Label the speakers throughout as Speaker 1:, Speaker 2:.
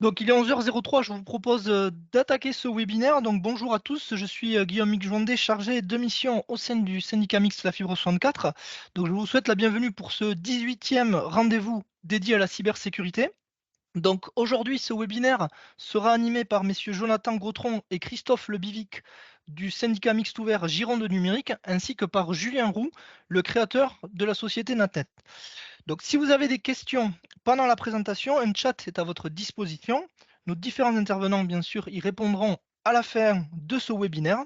Speaker 1: Donc il est 11h03, je vous propose d'attaquer ce webinaire. Donc bonjour à tous, je suis Guillaume Micjondé, chargé de mission au sein du syndicat mixte La Fibre 64. Donc je vous souhaite la bienvenue pour ce 18e rendez-vous dédié à la cybersécurité. Donc aujourd'hui, ce webinaire sera animé par messieurs Jonathan Gautron et Christophe Lebivic du syndicat mixte ouvert Gironde Numérique, ainsi que par Julien Roux, le créateur de la société Natnet. Donc, si vous avez des questions pendant la présentation, un chat est à votre disposition. Nos différents intervenants, bien sûr, y répondront à la fin de ce webinaire.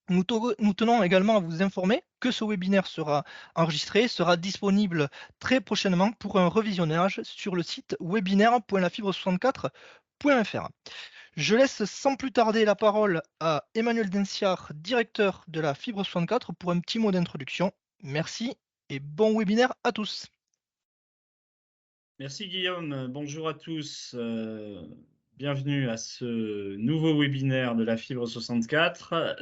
Speaker 1: Nous tenons également à vous informer que ce webinaire sera enregistré, sera disponible très prochainement pour un revisionnage sur le site webinaire.lafibre64.fr. Je laisse sans plus tarder la parole à Emmanuel Denciard, directeur de la Fibre 64, pour un petit mot d'introduction. Merci et bon webinaire à tous.
Speaker 2: Merci Guillaume, bonjour à tous. Bienvenue à ce nouveau webinaire de la Fibre 64.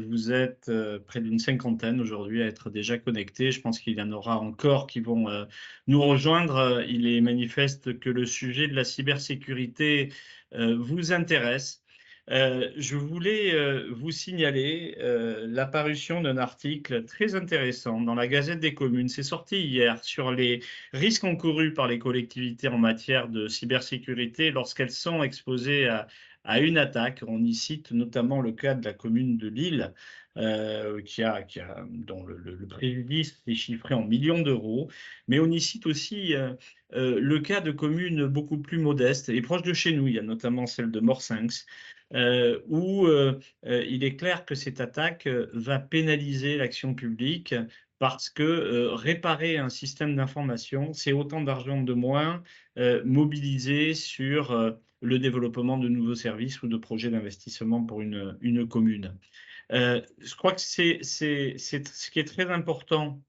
Speaker 2: Vous êtes près d'une cinquantaine aujourd'hui à être déjà connectés. Je pense qu'il y en aura encore qui vont nous rejoindre. Il est manifeste que le sujet de la cybersécurité vous intéresse. Je voulais vous signaler l'apparition d'un article très intéressant dans la Gazette des communes. C'est sorti hier sur les risques encourus par les collectivités en matière de cybersécurité lorsqu'elles sont exposées à une attaque. On y cite notamment le cas de la commune de Lille, dont le préjudice est chiffré en millions d'euros. Mais on y cite aussi le cas de communes beaucoup plus modestes et proches de chez nous. Il y a notamment celle de Morsinx, où il est clair que cette attaque va pénaliser l'action publique parce que réparer un système d'information, c'est autant d'argent de moins mobilisé sur le développement de nouveaux services ou de projets d'investissement pour une commune. Je crois que c'est ce qui est très important.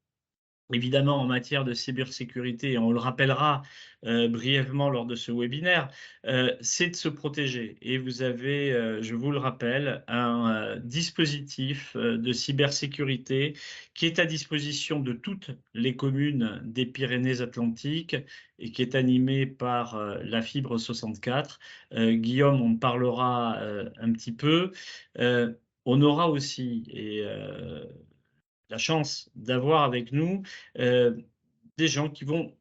Speaker 2: Évidemment, en matière de cybersécurité, et on le rappellera brièvement lors de ce webinaire, c'est de se protéger. Et vous avez, je vous le rappelle, un dispositif de cybersécurité qui est à disposition de toutes les communes des Pyrénées-Atlantiques et qui est animé par la Fibre 64. Guillaume, on parlera un petit peu. On aura aussi, la chance d'avoir avec nous des gens qui vont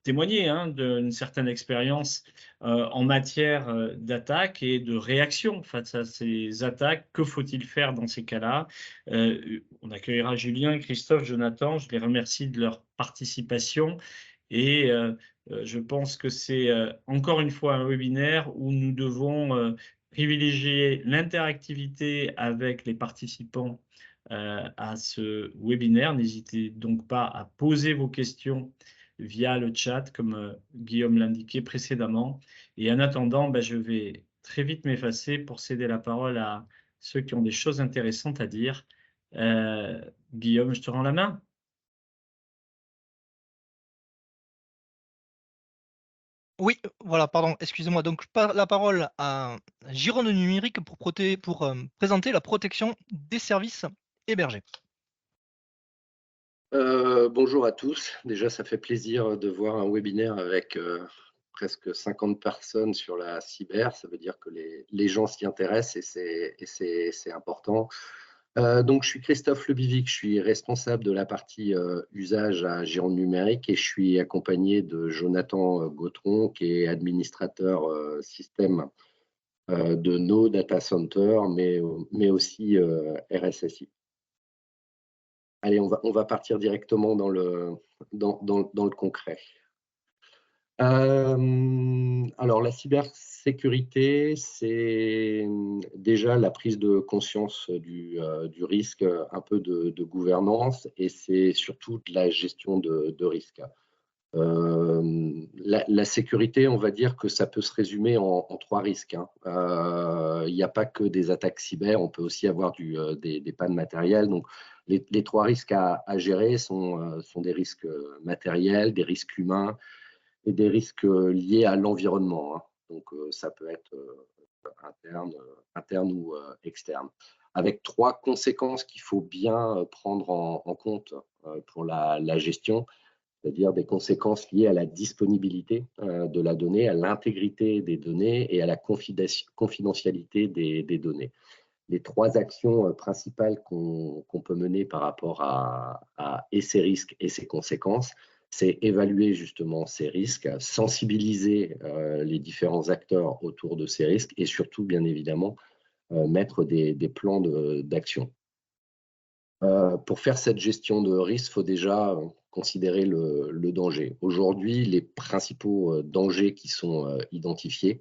Speaker 2: témoigner d'une certaine expérience en matière d'attaque et de réaction face à ces attaques. Que faut-il faire dans ces cas-là? On accueillera Julien, Christophe, Jonathan. Je les remercie de leur participation et je pense que c'est encore une fois un webinaire où nous devons privilégier l'interactivité avec les participants à ce webinaire. N'hésitez donc pas à poser vos questions via le chat, comme Guillaume l'indiquait précédemment. Et en attendant, je vais très vite m'effacer pour céder la parole à ceux qui ont des choses intéressantes à dire. Guillaume, je te rends la main.
Speaker 1: Oui, voilà, pardon, excusez-moi. Donc, je passe la parole à Gironde Numérique pour présenter la protection des services hébergés.
Speaker 3: Bonjour à tous. Déjà, ça fait plaisir de voir un webinaire avec presque 50 personnes sur la cyber. Ça veut dire que les gens s'y intéressent et c'est important. Donc, je suis Christophe Lebivic, je suis responsable de la partie usage à Gironde Numérique et je suis accompagné de Jonathan Gautron, qui est administrateur système de nos data centers, mais aussi RSSI. Allez, on va partir directement dans le concret. Alors, la cybersécurité, c'est déjà la prise de conscience du risque, un peu de gouvernance, et c'est surtout de la gestion de risque. La sécurité, on va dire que ça peut se résumer en trois risques. Il n'y a pas que des attaques cyber, on peut aussi avoir des pannes matérielles. Donc, les trois risques à gérer sont des risques matériels, des risques humains et des risques liés à l'environnement. Donc, ça peut être interne ou externe. Avec trois conséquences qu'il faut bien prendre en compte pour la gestion. c'est-à-dire des conséquences liées à la disponibilité de la donnée, à l'intégrité des données et à la confidentialité des données. Les 3 actions principales qu'on peut mener par rapport à et ces risques et ces conséquences, c'est évaluer justement ces risques, sensibiliser les différents acteurs autour de ces risques et surtout, bien évidemment, mettre des plans d'action. Pour faire cette gestion de risque, il faut déjà considérer le danger. Aujourd'hui, les principaux dangers qui sont identifiés,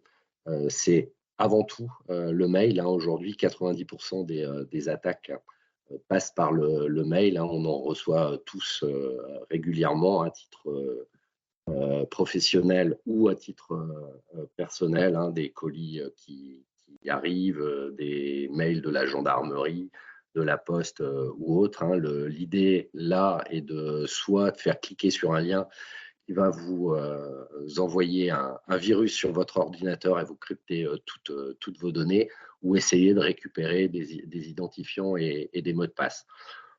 Speaker 3: c'est avant tout le mail. Aujourd'hui, 90% des attaques passent par le mail. On en reçoit tous régulièrement à titre professionnel ou à titre personnel, des colis qui arrivent, des mails de la gendarmerie, de la poste ou autre. L'idée là est de soit de faire cliquer sur un lien qui va vous envoyer un virus sur votre ordinateur et vous crypter toutes vos données, ou essayer de récupérer des identifiants et des mots de passe.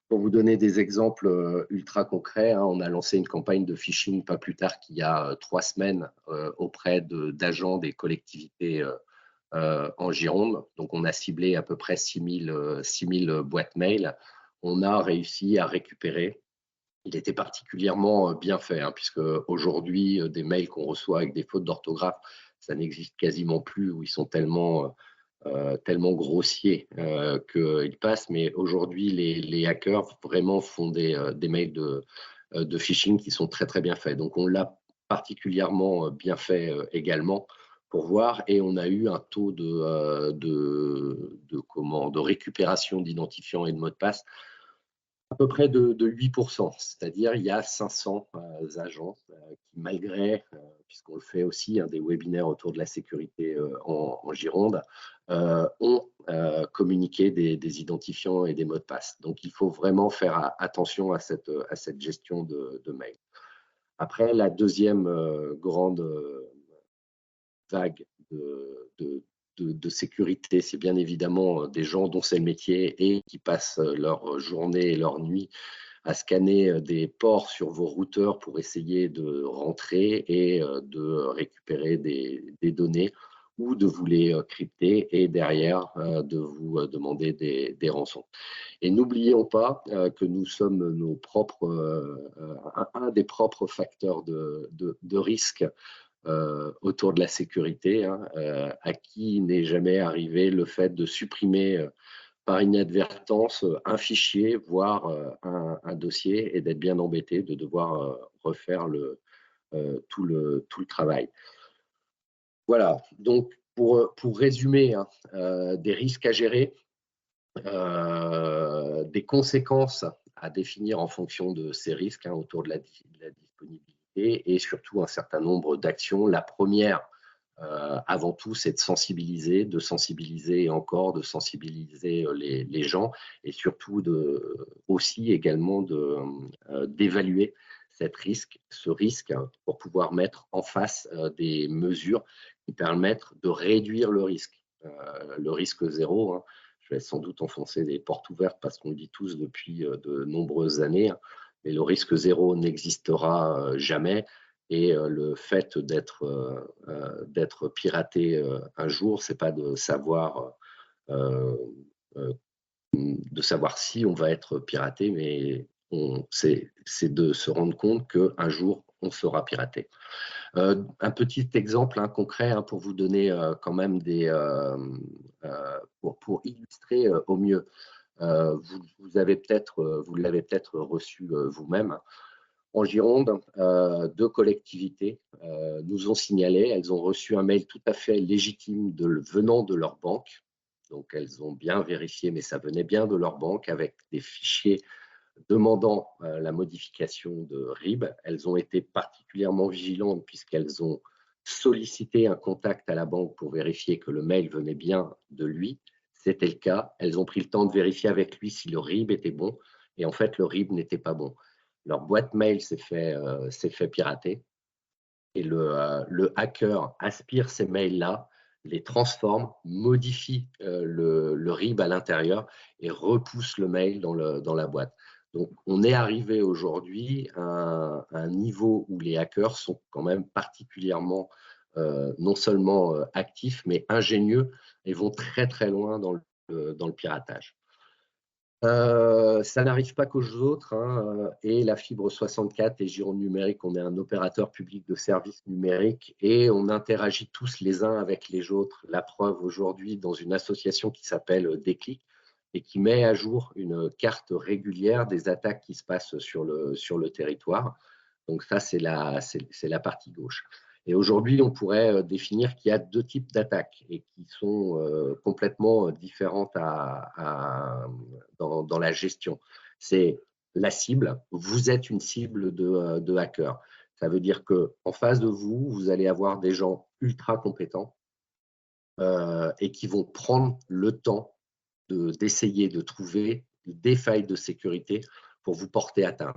Speaker 3: Pour vous donner des exemples ultra concrets, on a lancé une campagne de phishing pas plus tard qu'il y a 3 semaines auprès d'agents des collectivités en Gironde. Donc, on a ciblé à peu près 6000 boîtes mail. On a réussi à récupérer. Il était particulièrement bien fait, puisque aujourd'hui, des mails qu'on reçoit avec des fautes d'orthographe, ça n'existe quasiment plus, où ils sont tellement grossiers qu'ils passent. Mais aujourd'hui, les hackers vraiment font des mails de phishing qui sont très, très bien faits. Donc, on l'a particulièrement bien fait également pour voir, et on a eu un taux de récupération d'identifiants et de mots de passe à peu près de 8%, c'est-à-dire il y a 500 agents qui, malgré, puisqu'on le fait aussi, des webinaires autour de la sécurité en Gironde, ont communiqué des identifiants et des mots de passe. Donc, il faut vraiment faire attention à cette gestion de mail. Après, la deuxième grande vague de sécurité, c'est bien évidemment des gens dont c'est le métier et qui passent leur journée et leur nuit à scanner des ports sur vos routeurs pour essayer de rentrer et de récupérer des données, ou de vous les crypter et derrière de vous demander des rançons. Et n'oublions pas que nous sommes un des propres facteurs de risque autour de la sécurité, à qui n'est jamais arrivé le fait de supprimer par inadvertance un fichier, voire un dossier, et d'être bien embêté de devoir refaire tout le travail. Voilà, donc pour résumer, des risques à gérer, des conséquences à définir en fonction de ces risques autour de la disponibilité, et surtout un certain nombre d'actions. La première, avant tout, c'est de sensibiliser et encore de sensibiliser les gens, et surtout aussi également d'évaluer ce risque pour pouvoir mettre en face des mesures qui permettent de réduire le risque. Le risque zéro, je vais sans doute enfoncer des portes ouvertes parce qu'on le dit tous depuis de nombreuses années, mais le risque zéro n'existera jamais. Et le fait d'être piraté un jour, c'est pas de savoir si on va être piraté, mais c'est de se rendre compte qu'un jour, on sera piraté. Un petit exemple concret pour vous donner quand même pour illustrer au mieux. Vous l'avez peut-être reçu vous-même. En Gironde, 2 collectivités nous ont signalé, elles ont reçu un mail tout à fait légitime venant de leur banque. Donc, elles ont bien vérifié, mais ça venait bien de leur banque, avec des fichiers demandant la modification de RIB. Elles ont été particulièrement vigilantes puisqu'elles ont sollicité un contact à la banque pour vérifier que le mail venait bien de lui. C'était le cas. Elles ont pris le temps de vérifier avec lui si le RIB était bon. Et en fait, le RIB n'était pas bon. Leur boîte mail s'est fait pirater. Et le hacker aspire ces mails-là, les transforme, modifie le RIB à l'intérieur et repousse le mail dans la boîte. Donc, on est arrivé aujourd'hui à un niveau où les hackers sont quand même particulièrement non seulement actifs, mais ingénieux et vont très très loin dans le piratage. Ça n'arrive pas qu'aux autres, hein, et la fibre 64 et Gironde Numérique, on est un opérateur public de services numériques et on interagit tous les uns avec les autres. La preuve aujourd'hui dans une association qui s'appelle Déclic et qui met à jour une carte régulière des attaques qui se passent sur le territoire. Donc ça, c'est la partie gauche. Et aujourd'hui, on pourrait définir qu'il y a deux types d'attaques et qui sont complètement différentes dans la gestion. C'est la cible. Vous êtes une cible de hacker. Ça veut dire qu'en face de vous, vous allez avoir des gens ultra compétents et qui vont prendre le temps d'essayer de trouver des failles de sécurité pour vous porter atteinte.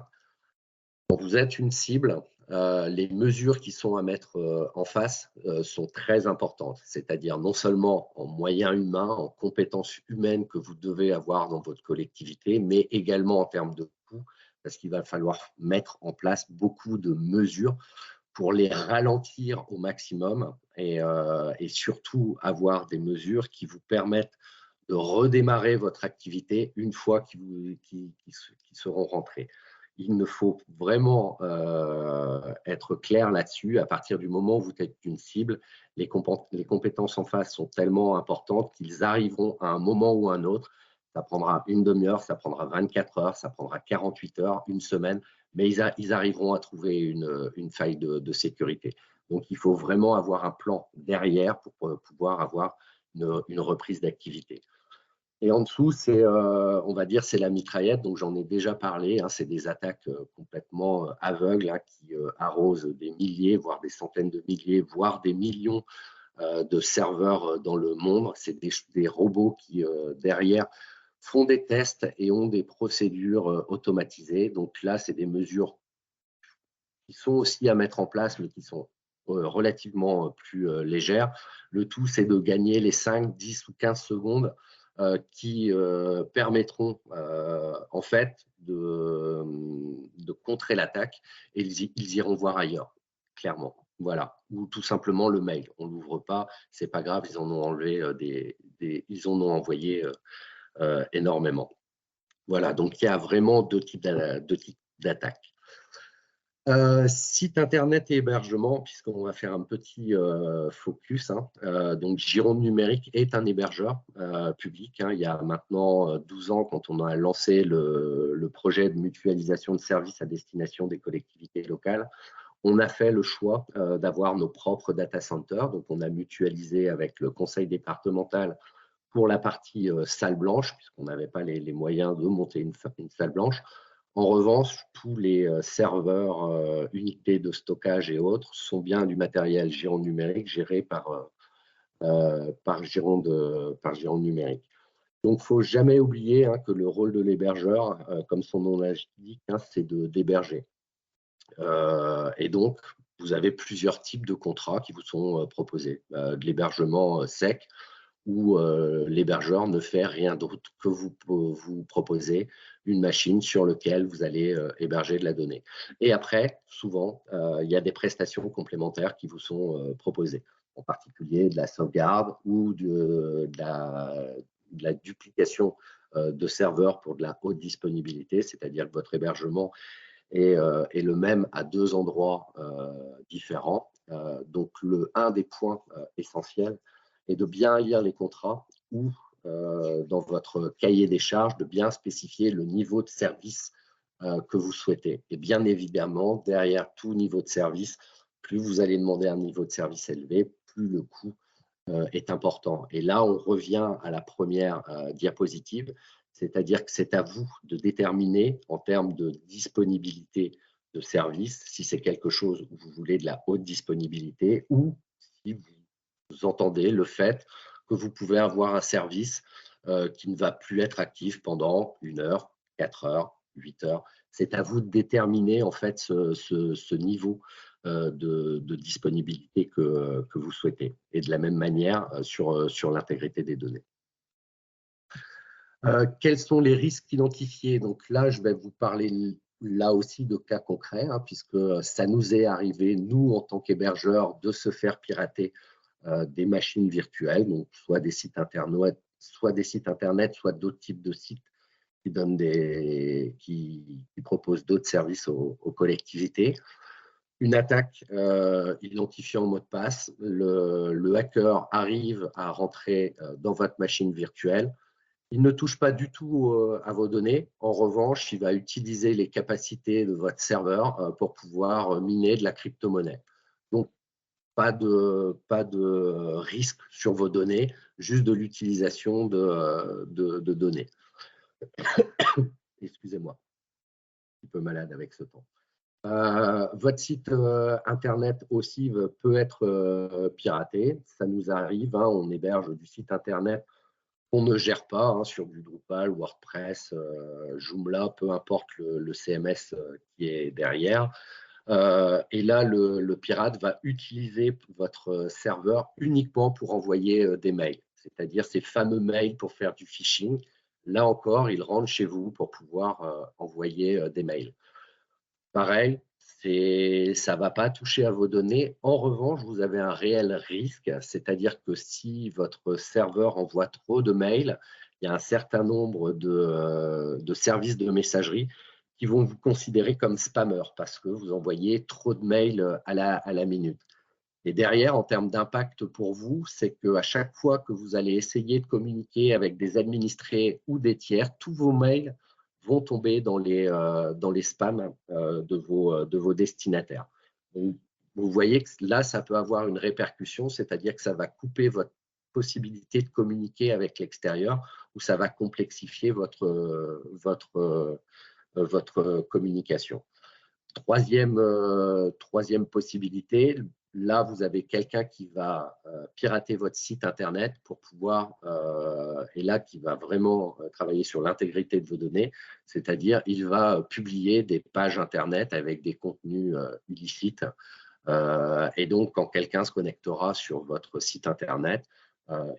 Speaker 3: Quand vous êtes une cible, les mesures qui sont à mettre en face sont très importantes, c'est-à-dire non seulement en moyens humains, en compétences humaines que vous devez avoir dans votre collectivité, mais également en termes de coûts, parce qu'il va falloir mettre en place beaucoup de mesures pour les ralentir au maximum et surtout avoir des mesures qui vous permettent de redémarrer votre activité une fois qu'ils seront rentrés. Il ne faut vraiment être clair là-dessus. À partir du moment où vous êtes une cible, les compétences en face sont tellement importantes qu'ils arriveront à un moment ou à un autre. Ça prendra une demi-heure, ça prendra 24 heures, ça prendra 48 heures, une semaine, mais ils arriveront à trouver une faille de sécurité. Donc, il faut vraiment avoir un plan derrière pour pouvoir avoir une reprise d'activité. Et en dessous, on va dire, c'est la mitraillette. Donc, j'en ai déjà parlé. Hein, c'est des attaques complètement aveugles qui arrosent des milliers, voire des centaines de milliers, voire des millions de serveurs dans le monde. C'est des robots qui, derrière, font des tests et ont des procédures automatisées. Donc là, c'est des mesures qui sont aussi à mettre en place, mais qui sont relativement plus légères. Le tout, c'est de gagner les 5, 10 ou 15 secondes qui permettront en fait de contrer l'attaque et ils iront voir ailleurs, clairement. Voilà. Ou tout simplement le mail. On ne l'ouvre pas, c'est pas grave, ils en ont enlevé ils en ont envoyé énormément. Voilà, donc il y a vraiment deux types d'attaques. Site internet et hébergement, puisqu'on va faire un petit focus. Donc, Gironde Numérique est un hébergeur public. Il y a maintenant 12 ans, quand on a lancé le projet de mutualisation de services à destination des collectivités locales, on a fait le choix d'avoir nos propres data centers. Donc, on a mutualisé avec le conseil départemental pour la partie salle blanche, puisqu'on n'avait pas les moyens de monter une salle blanche. En revanche, tous les serveurs, unités de stockage et autres sont bien du matériel Gironde Numérique géré par Gironde Numérique. Donc, il ne faut jamais oublier que le rôle de l'hébergeur, comme son nom l'indique, c'est d'héberger. Et donc, vous avez plusieurs types de contrats qui vous sont proposés. De l'hébergement sec, où l'hébergeur ne fait rien d'autre que vous proposer une machine sur laquelle vous allez héberger de la donnée. Et après, souvent, il y a des prestations complémentaires qui vous sont proposées, en particulier de la sauvegarde ou de la duplication de serveurs pour de la haute disponibilité, c'est-à-dire que votre hébergement est le même à deux endroits différents. Donc, un des points essentiels est de bien lire les contrats ou dans votre cahier des charges, de bien spécifier le niveau de service que vous souhaitez. Et bien évidemment, derrière tout niveau de service, plus vous allez demander un niveau de service élevé, plus le coût est important. Et là, on revient à la première diapositive, c'est-à-dire que c'est à vous de déterminer en termes de disponibilité de service, si c'est quelque chose où vous voulez de la haute disponibilité ou si vous entendez le fait que vous pouvez avoir un service qui ne va plus être actif pendant 1 heure, 4 heures, 8 heures. C'est à vous de déterminer en fait ce niveau de disponibilité que vous souhaitez. Et de la même manière sur l'intégrité des données. Quels sont les risques identifiés? Donc là, je vais vous parler là aussi de cas concrets, hein, puisque ça nous est arrivé, nous, en tant qu'hébergeurs, de se faire pirater des machines virtuelles, donc soit des sites internet, soit d'autres types de sites qui proposent d'autres services aux collectivités. Une attaque identifiée en mot de passe, le hacker arrive à rentrer dans votre machine virtuelle. Il ne touche pas du tout à vos données. En revanche, il va utiliser les capacités de votre serveur pour pouvoir miner de la crypto-monnaie. Donc, pas de risque sur vos données, juste de l'utilisation de données. Excusez-moi, un petit peu malade avec ce temps. Votre site internet aussi peut être piraté. Ça nous arrive, hein, on héberge du site internet qu'on ne gère pas, hein, sur du Drupal, WordPress, Joomla, peu importe le CMS qui est derrière. Et là, le pirate va utiliser votre serveur uniquement pour envoyer des mails, c'est-à-dire ces fameux mails pour faire du phishing. Là encore, il rentre chez vous pour pouvoir envoyer des mails. Pareil, ça ne va pas toucher à vos données. En revanche, vous avez un réel risque, c'est-à-dire que si votre serveur envoie trop de mails, il y a un certain nombre de services de messagerie qui vont vous considérer comme spammer parce que vous envoyez trop de mails à la minute. Et derrière, en termes d'impact pour vous, c'est qu'à chaque fois que vous allez essayer de communiquer avec des administrés ou des tiers, tous vos mails vont tomber dans les spams de vos destinataires. Donc, vous voyez que là, ça peut avoir une répercussion, c'est-à-dire que ça va couper votre possibilité de communiquer avec l'extérieur ou ça va complexifier votre communication. Troisième possibilité, là, vous avez quelqu'un qui va pirater votre site internet pour pouvoir, et là, qui va vraiment travailler sur l'intégrité de vos données, c'est-à-dire il va publier des pages internet avec des contenus illicites. Et donc, quand quelqu'un se connectera sur votre site internet,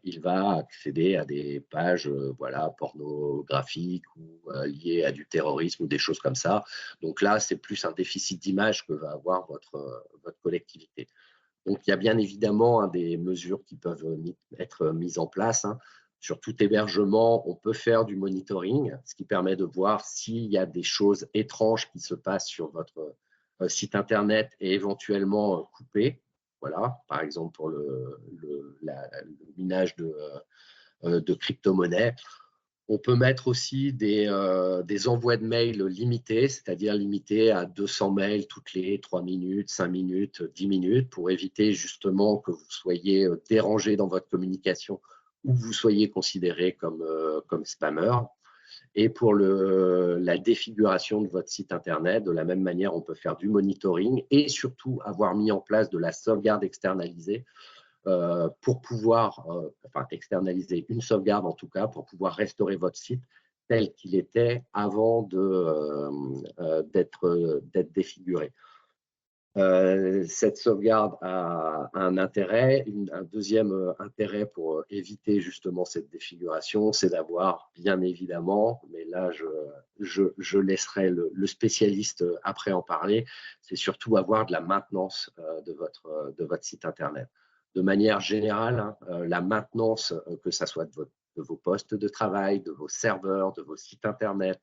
Speaker 3: il va accéder à des pages voilà, pornographiques ou liées à du terrorisme ou des choses comme ça. Donc là, c'est plus un déficit d'image que va avoir votre collectivité. Donc, il y a bien évidemment des mesures qui peuvent être mises en place, hein. Sur tout hébergement, on peut faire du monitoring, ce qui permet de voir s'il y a des choses étranges qui se passent sur votre site internet et éventuellement couper. Voilà, par exemple pour le minage de crypto-monnaies. On peut mettre aussi des envois de mails limités, c'est-à-dire limités à 200 mails toutes les 3 minutes, 5 minutes, 10 minutes, pour éviter justement que vous soyez dérangé dans votre communication ou que vous soyez considéré comme spammer. Et pour la défiguration de votre site internet, de la même manière, on peut faire du monitoring et surtout avoir mis en place de la sauvegarde externalisée pour pouvoir, externaliser une sauvegarde en tout cas, pour pouvoir restaurer votre site tel qu'il était avant d'être défiguré. Cette sauvegarde a un intérêt. Un deuxième intérêt pour éviter justement cette défiguration, c'est d'avoir, bien évidemment, mais là je laisserai le spécialiste après en parler, c'est surtout avoir de la maintenance de votre site internet. De manière générale, hein, la maintenance, que ce soit de vos postes de travail, de vos serveurs, de vos sites internet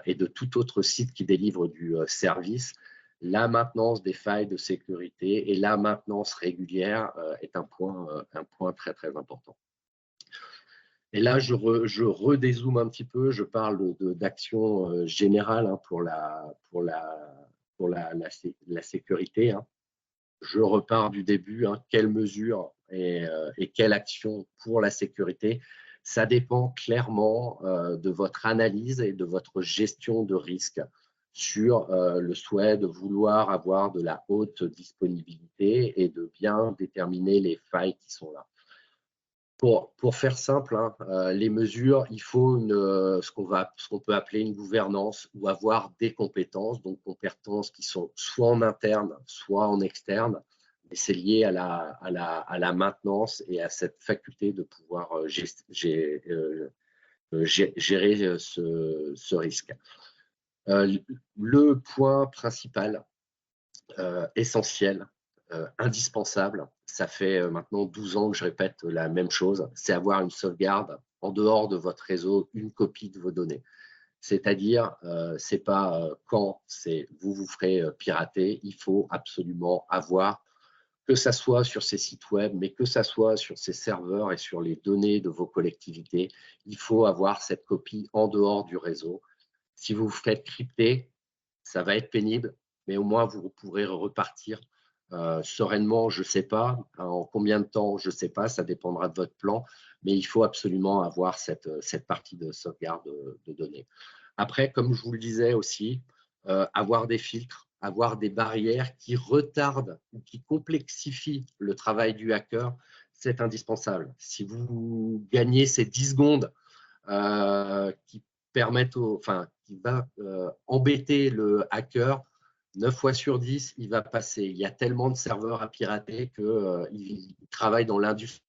Speaker 3: et de tout autre site qui délivre du service, la maintenance des failles de sécurité et la maintenance régulière est un point très très important. Et là, je redézoome un petit peu, je parle d'action générale, hein, pour la sécurité, hein. Je repars du début, hein, quelles mesures et quelle action pour la sécurité. Ça dépend clairement de votre analyse et de votre gestion de risque sur le souhait de vouloir avoir de la haute disponibilité et de bien déterminer les failles qui sont là. Pour faire simple, hein, les mesures, il faut ce qu'on peut appeler une gouvernance ou avoir des compétences, donc compétences qui sont soit en interne, soit en externe, et c'est lié à la maintenance et à cette faculté de pouvoir gérer ce risque. Le point principal, essentiel, indispensable, ça fait maintenant 12 ans que je répète la même chose, c'est avoir une sauvegarde en dehors de votre réseau, une copie de vos données. C'est-à-dire, c'est pas quand vous vous ferez pirater, il faut absolument avoir, que ça soit sur ces sites web, mais que ça soit sur ces serveurs et sur les données de vos collectivités, il faut avoir cette copie en dehors du réseau. Si vous vous faites crypter, ça va être pénible, mais au moins vous pourrez repartir sereinement, je ne sais pas, en combien de temps, je ne sais pas, ça dépendra de votre plan, mais il faut absolument avoir cette partie de sauvegarde de données. Après, comme je vous le disais aussi, avoir des filtres, avoir des barrières qui retardent ou qui complexifient le travail du hacker, c'est indispensable. Si vous gagnez ces 10 secondes qui permettent, qui va embêter le hacker, 9 fois sur 10, il va passer. Il y a tellement de serveurs à pirater qu'il travaille dans l'industrie.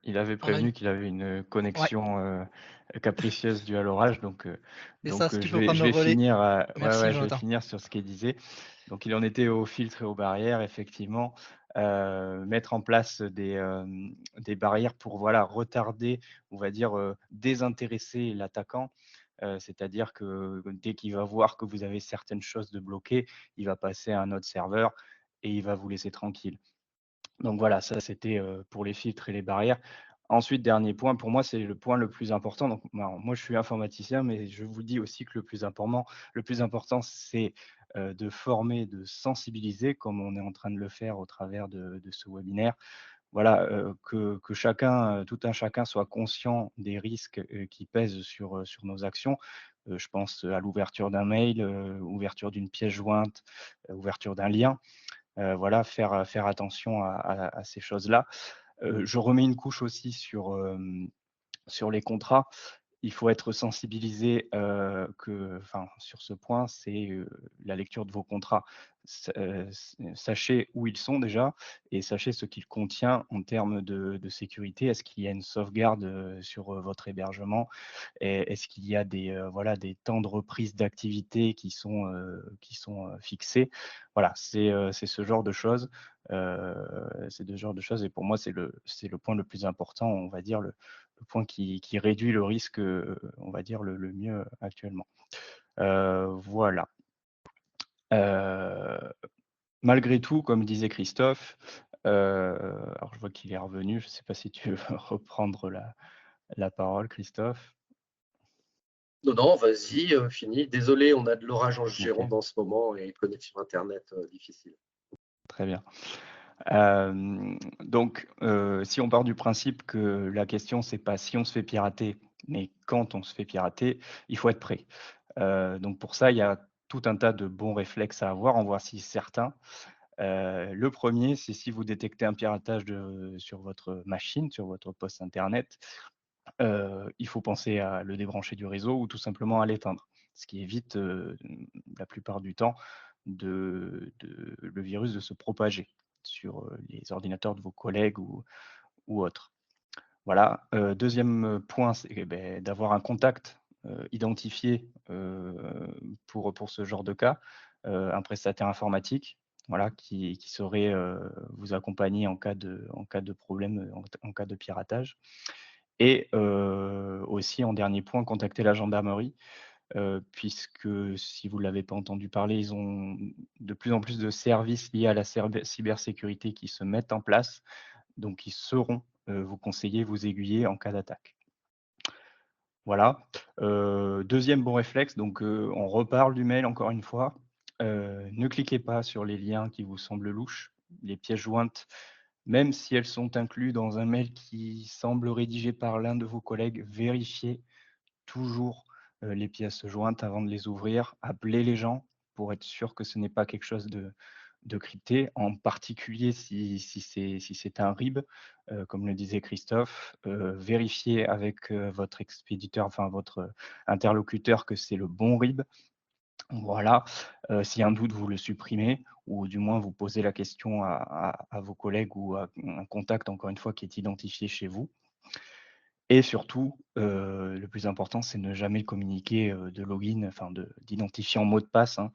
Speaker 4: Il avait prévenu qu'il avait une connexion capricieuse due à l'orage, donc je vais finir sur ce qu'il disait. Donc il en était aux filtres et aux barrières, effectivement, mettre en place des barrières pour retarder, on va dire désintéresser l'attaquant. C'est-à-dire que dès qu'il va voir que vous avez certaines choses de bloquées, il va passer à un autre serveur et il va vous laisser tranquille. Donc voilà, ça c'était pour les filtres et les barrières. Ensuite, dernier point, pour moi, c'est le point le plus important. Donc, moi, je suis informaticien, mais je vous dis aussi que le plus important, c'est de former, de sensibiliser, comme on est en train de le faire au travers de ce webinaire. Voilà, que chacun, tout un chacun soit conscient des risques qui pèsent sur nos actions. Je pense à l'ouverture d'un mail, ouverture d'une pièce jointe, ouverture d'un lien. Voilà, faire attention à ces choses-là. Je remets une couche aussi sur les contrats. Il faut être sensibilisé sur ce point, c'est la lecture de vos contrats. Sachez où ils sont déjà et sachez ce qu'ils contiennent en termes de sécurité. Est-ce qu'il y a une sauvegarde sur votre hébergement? Est-ce qu'il y a des temps de reprise d'activité qui sont fixés? Voilà, c'est ce genre de choses. C'est ce genre de choses et pour moi, c'est le point le plus important, on va dire, le point qui réduit le risque, on va dire, le mieux actuellement. Voilà. Malgré tout, comme disait Christophe, alors je vois qu'il est revenu, je ne sais pas si tu veux reprendre la parole, Christophe.
Speaker 3: Non, vas-y, fini. Désolé, on a de l'orage en Gironde en ce moment et une connexion Internet difficile.
Speaker 4: Très bien. Donc, si on part du principe que la question, c'est pas si on se fait pirater, mais quand on se fait pirater, il faut être prêt. Donc pour ça, il y a tout un tas de bons réflexes à avoir, en voici certains. Le premier, c'est si vous détectez un piratage sur votre machine, sur votre poste internet, il faut penser à le débrancher du réseau ou tout simplement à l'éteindre, ce qui évite la plupart du temps le virus de se propager sur les ordinateurs de vos collègues ou autres. Voilà. Deuxième point, c'est d'avoir un contact identifié pour ce genre de cas, un prestataire informatique, voilà, qui saurait vous accompagner en cas de problème, en cas de piratage. Et aussi, en dernier point, contacter la gendarmerie, puisque si vous ne l'avez pas entendu parler, ils ont de plus en plus de services liés à la cybersécurité qui se mettent en place. Donc, ils sauront vous conseiller, vous aiguiller en cas d'attaque. Voilà. Deuxième bon réflexe, donc on reparle du mail encore une fois. Ne cliquez pas sur les liens qui vous semblent louches. Les pièces jointes, même si elles sont incluses dans un mail qui semble rédigé par l'un de vos collègues, vérifiez toujours les pièces jointes avant de les ouvrir. Appelez les gens pour être sûr que ce n'est pas quelque chose de crypté, en particulier si c'est un RIB, comme le disait Christophe. Vérifiez avec votre expéditeur, enfin votre interlocuteur, que c'est le bon RIB. Voilà, s'il y a un doute, vous le supprimez ou du moins vous posez la question à vos collègues ou à un contact, encore une fois, qui est identifié chez vous. Et surtout, le plus important, c'est ne jamais communiquer, de login, enfin d'identifiant mot de passe, hein,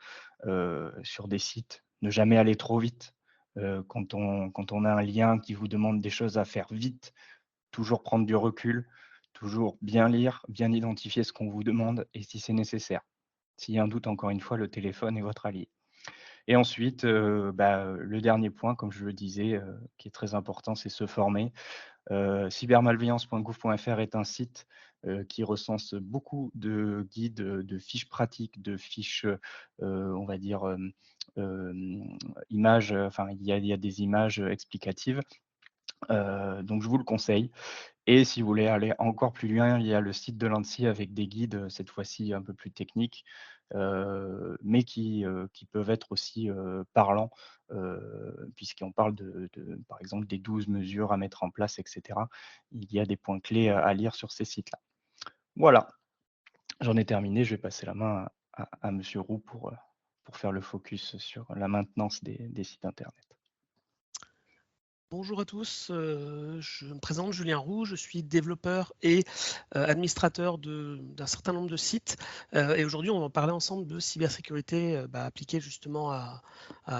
Speaker 4: sur des sites. Ne jamais aller trop vite. Quand on a un lien qui vous demande des choses à faire vite, toujours prendre du recul, toujours bien lire, bien identifier ce qu'on vous demande et si c'est nécessaire. S'il y a un doute, encore une fois, le téléphone est votre allié. Et ensuite, le dernier point, comme je le disais, qui est très important, c'est se former. Cybermalveillance.gouv.fr est un site qui recense beaucoup de guides, de fiches pratiques, de fiches, on va dire, images, enfin il y a des images explicatives. Donc je vous le conseille. Et si vous voulez aller encore plus loin, il y a le site de l'ANSSI avec des guides, cette fois-ci un peu plus techniques, mais qui peuvent être aussi parlants, puisqu'on parle par exemple, des 12 mesures à mettre en place, etc. Il y a des points clés à lire sur ces sites-là. Voilà, j'en ai terminé. Je vais passer la main à Monsieur Roux pour faire le focus sur la maintenance des sites internet.
Speaker 5: Bonjour à tous, je me présente Julien Roux, je suis développeur et administrateur d'un certain nombre de sites et aujourd'hui on va parler ensemble de cybersécurité appliquée justement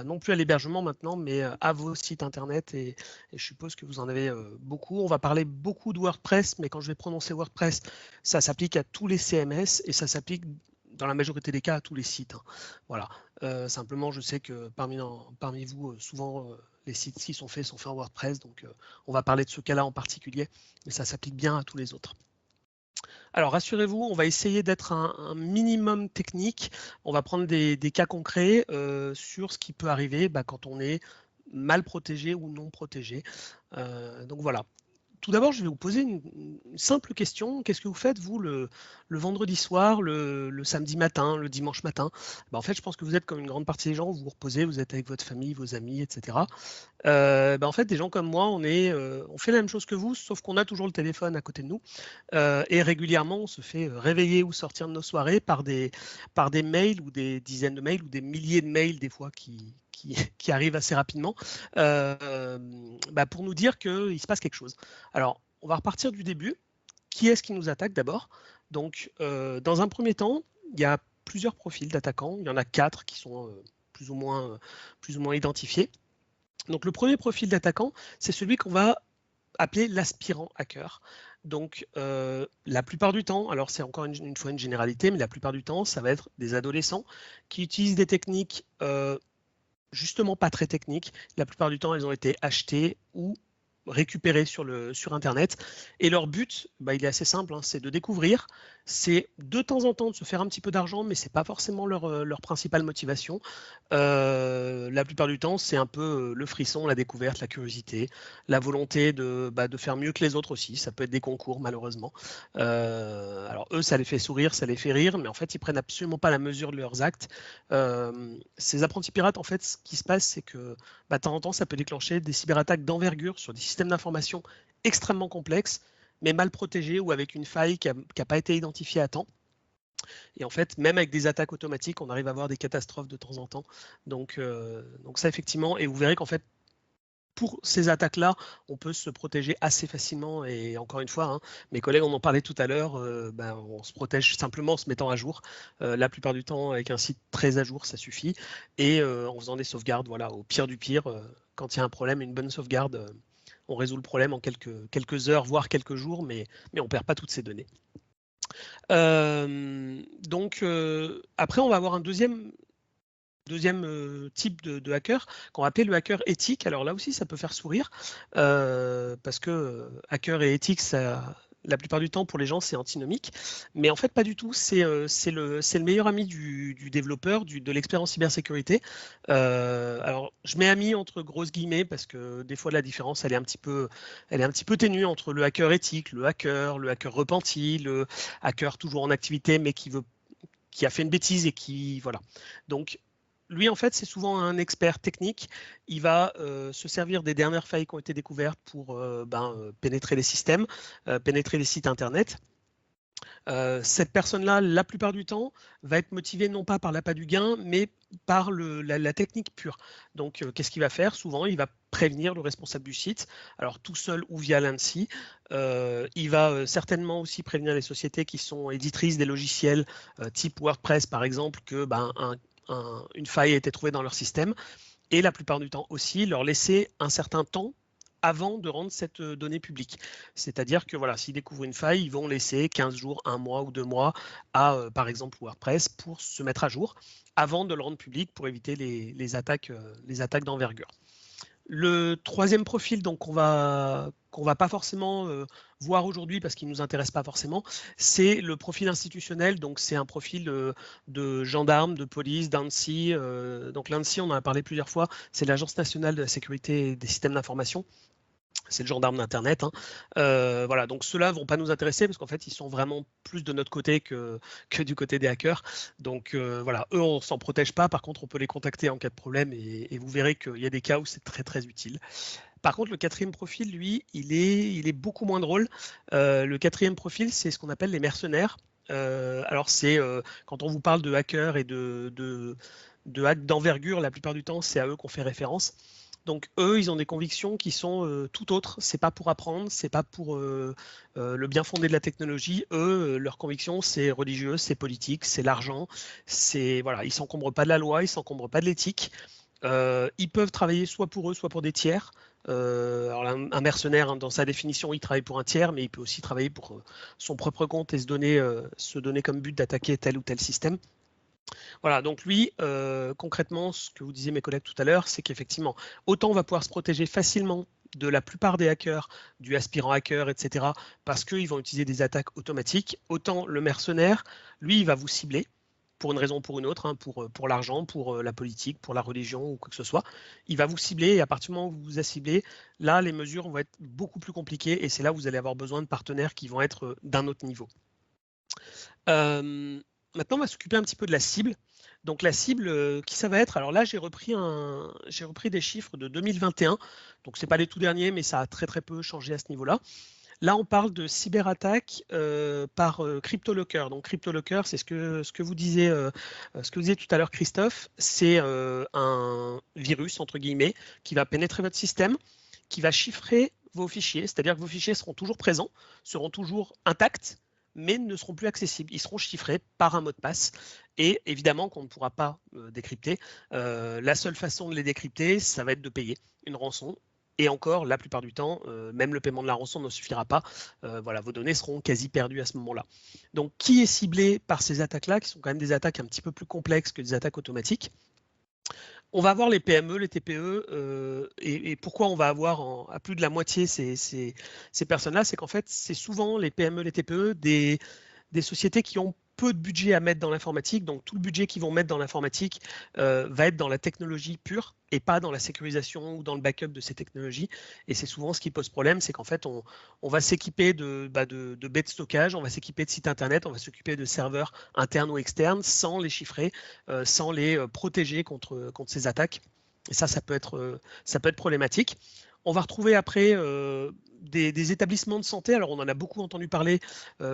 Speaker 5: non plus à l'hébergement maintenant mais à vos sites internet et je suppose que vous en avez beaucoup. On va parler beaucoup de WordPress, mais quand je vais prononcer WordPress, ça s'applique à tous les CMS et ça s'applique dans la majorité des cas à tous les sites. Voilà. Simplement, je sais que parmi vous, souvent, les sites qui sont faits en WordPress, donc on va parler de ce cas-là en particulier, mais ça s'applique bien à tous les autres. Alors, rassurez-vous, on va essayer d'être un minimum technique. On va prendre des cas concrets sur ce qui peut arriver quand on est mal protégé ou non protégé. Donc voilà. Tout d'abord, je vais vous poser une simple question. Qu'est-ce que vous faites, vous, le vendredi soir, le samedi matin, le dimanche matin? En fait, je pense que vous êtes comme une grande partie des gens, vous vous reposez, vous êtes avec votre famille, vos amis, etc. En fait, des gens comme moi, on fait la même chose que vous, sauf qu'on a toujours le téléphone à côté de nous. Et régulièrement, on se fait réveiller ou sortir de nos soirées par des mails ou des dizaines de mails ou des milliers de mails, des fois, qui arrivent assez rapidement pour nous dire qu'il se passe quelque chose. Alors, on va repartir du début. Qui est-ce qui nous attaque d'abord? Donc, dans un premier temps, il y a plusieurs profils d'attaquants. Il y en a 4 qui sont plus ou moins identifiés. Donc, le premier profil d'attaquant, c'est celui qu'on va appeler l'aspirant hacker. Donc, la plupart du temps, alors c'est encore une fois une généralité, mais la plupart du temps, ça va être des adolescents qui utilisent des techniques justement pas très techniques. La plupart du temps, elles ont été achetées ou récupérées sur Internet. Et leur but, il est assez simple, c'est de découvrir. C'est de temps en temps de se faire un petit peu d'argent, mais ce n'est pas forcément leur principale motivation. La plupart du temps, c'est un peu le frisson, la découverte, la curiosité, la volonté de faire mieux que les autres aussi. Ça peut être des concours, malheureusement. Alors eux, ça les fait sourire, ça les fait rire, mais en fait, ils prennent absolument pas la mesure de leurs actes. Ces apprentis pirates, en fait, ce qui se passe, c'est que de temps en temps, ça peut déclencher des cyberattaques d'envergure sur des systèmes d'information extrêmement complexes, mais mal protégés ou avec une faille qui n'a pas été identifiée à temps. Et en fait, même avec des attaques automatiques, on arrive à avoir des catastrophes de temps en temps. Donc ça, effectivement, et vous verrez qu'en fait, pour ces attaques-là, on peut se protéger assez facilement. Et encore une fois, mes collègues en ont parlé tout à l'heure, on se protège simplement en se mettant à jour. La plupart du temps, avec un site très à jour, ça suffit. Et en faisant des sauvegardes, voilà, au pire du pire, quand il y a un problème, une bonne sauvegarde, on résout le problème en quelques heures, voire quelques jours, mais on ne perd pas toutes ces données. Après, on va avoir un deuxième type de hacker qu'on va appeler le hacker éthique. Alors là aussi, ça peut faire sourire parce que hacker et éthique, la plupart du temps, pour les gens, c'est antinomique. Mais en fait, pas du tout. C'est le meilleur ami du développeur, de l'expert en cybersécurité. Alors, je mets ami entre grosses guillemets parce que des fois, la différence, elle est un petit peu ténue entre le hacker éthique, le hacker repenti, le hacker toujours en activité, mais qui a fait une bêtise et qui... Voilà. Donc, lui, en fait, c'est souvent un expert technique. Il va se servir des dernières failles qui ont été découvertes pour pénétrer les systèmes, pénétrer les sites Internet. Cette personne-là, la plupart du temps, va être motivée non pas par l'appât du gain, mais par la technique pure. Donc, qu'est-ce qu'il va faire? Souvent, il va prévenir le responsable du site, alors tout seul ou via l'ANSSI. Il va certainement aussi prévenir les sociétés qui sont éditrices des logiciels type WordPress, par exemple, que une faille a été trouvée dans leur système. Et la plupart du temps aussi, leur laisser un certain temps avant de rendre cette donnée publique. C'est-à-dire que voilà, s'ils découvrent une faille, ils vont laisser 15 jours, 1 mois ou 2 mois à, par exemple, WordPress pour se mettre à jour avant de le rendre public pour éviter les attaques d'envergure. Le troisième profil donc, qu'on va pas forcément voir aujourd'hui parce qu'il ne nous intéresse pas forcément, c'est le profil institutionnel. Donc c'est un profil de gendarme, de police, d'ANSSI. Donc l'ANSSI, on en a parlé plusieurs fois, c'est l'Agence nationale de la sécurité des systèmes d'information. C'est le gendarme d'Internet. Voilà, donc ceux-là ne vont pas nous intéresser parce qu'en fait, ils sont vraiment plus de notre côté que du côté des hackers. Donc voilà, eux, on ne s'en protège pas. Par contre, on peut les contacter en cas de problème et vous verrez qu'il y a des cas où c'est très, très utile. Par contre, le quatrième profil, lui, il est beaucoup moins drôle. Le quatrième profil, c'est ce qu'on appelle les mercenaires. Alors, c'est quand on vous parle de hackers et de hacks d'envergure, la plupart du temps, c'est à eux qu'on fait référence. Donc eux, ils ont des convictions qui sont tout autres. C'est pas pour apprendre, c'est pas pour le bien fondé de la technologie. Eux, leurs convictions, c'est religieux, c'est politique, c'est l'argent. C'est voilà, ils s'encombrent pas de la loi, ils s'encombrent pas de l'éthique. Ils peuvent travailler soit pour eux, soit pour des tiers. Alors un mercenaire, hein, dans sa définition, il travaille pour un tiers, mais il peut aussi travailler pour son propre compte et se donner comme but d'attaquer tel ou tel système. Voilà, donc lui, concrètement, ce que vous disiez mes collègues tout à l'heure, c'est qu'effectivement, autant on va pouvoir se protéger facilement de la plupart des hackers, du aspirant hacker, etc., parce qu'ils vont utiliser des attaques automatiques, autant le mercenaire, lui, il va vous cibler pour une raison ou pour une autre, hein, pour l'argent, pour la politique, pour la religion ou quoi que ce soit. Il va vous cibler et à partir du moment où vous vous a ciblé, là, les mesures vont être beaucoup plus compliquées et c'est là où vous allez avoir besoin de partenaires qui vont être d'un autre niveau. Maintenant, on va s'occuper un petit peu de la cible. Donc la cible, qui ça va être? Alors là, j'ai repris des chiffres de 2021. Donc ce n'est pas les tout derniers, mais ça a très très peu changé à ce niveau-là. Là, on parle de cyberattaque par CryptoLocker. Donc CryptoLocker, c'est ce que vous disiez tout à l'heure, Christophe. C'est un virus, entre guillemets, qui va pénétrer votre système, qui va chiffrer vos fichiers. C'est-à-dire que vos fichiers seront toujours présents, seront toujours intacts, mais ne seront plus accessibles. Ils seront chiffrés par un mot de passe et évidemment qu'on ne pourra pas décrypter. La seule façon de les décrypter, ça va être de payer une rançon. Et encore, la plupart du temps, même le paiement de la rançon ne suffira pas. Voilà, vos données seront quasi perdues à ce moment-là. Donc, qui est ciblé par ces attaques-là, qui sont quand même des attaques un petit peu plus complexes que des attaques automatiques? On va avoir les PME, les TPE, et pourquoi on va avoir à plus de la moitié ces personnes-là, c'est qu'en fait, c'est souvent les PME, les TPE, des sociétés qui ont peu de budget à mettre dans l'informatique. Donc, tout le budget qu'ils vont mettre dans l'informatique va être dans la technologie pure et pas dans la sécurisation ou dans le backup de ces technologies. Et c'est souvent ce qui pose problème, c'est qu'en fait, on va s'équiper de baies de stockage, on va s'équiper de sites internet, on va s'occuper de serveurs internes ou externes sans les chiffrer, sans les protéger contre ces attaques. Et ça peut être problématique. On va retrouver après des établissements de santé. Alors, on en a beaucoup entendu parler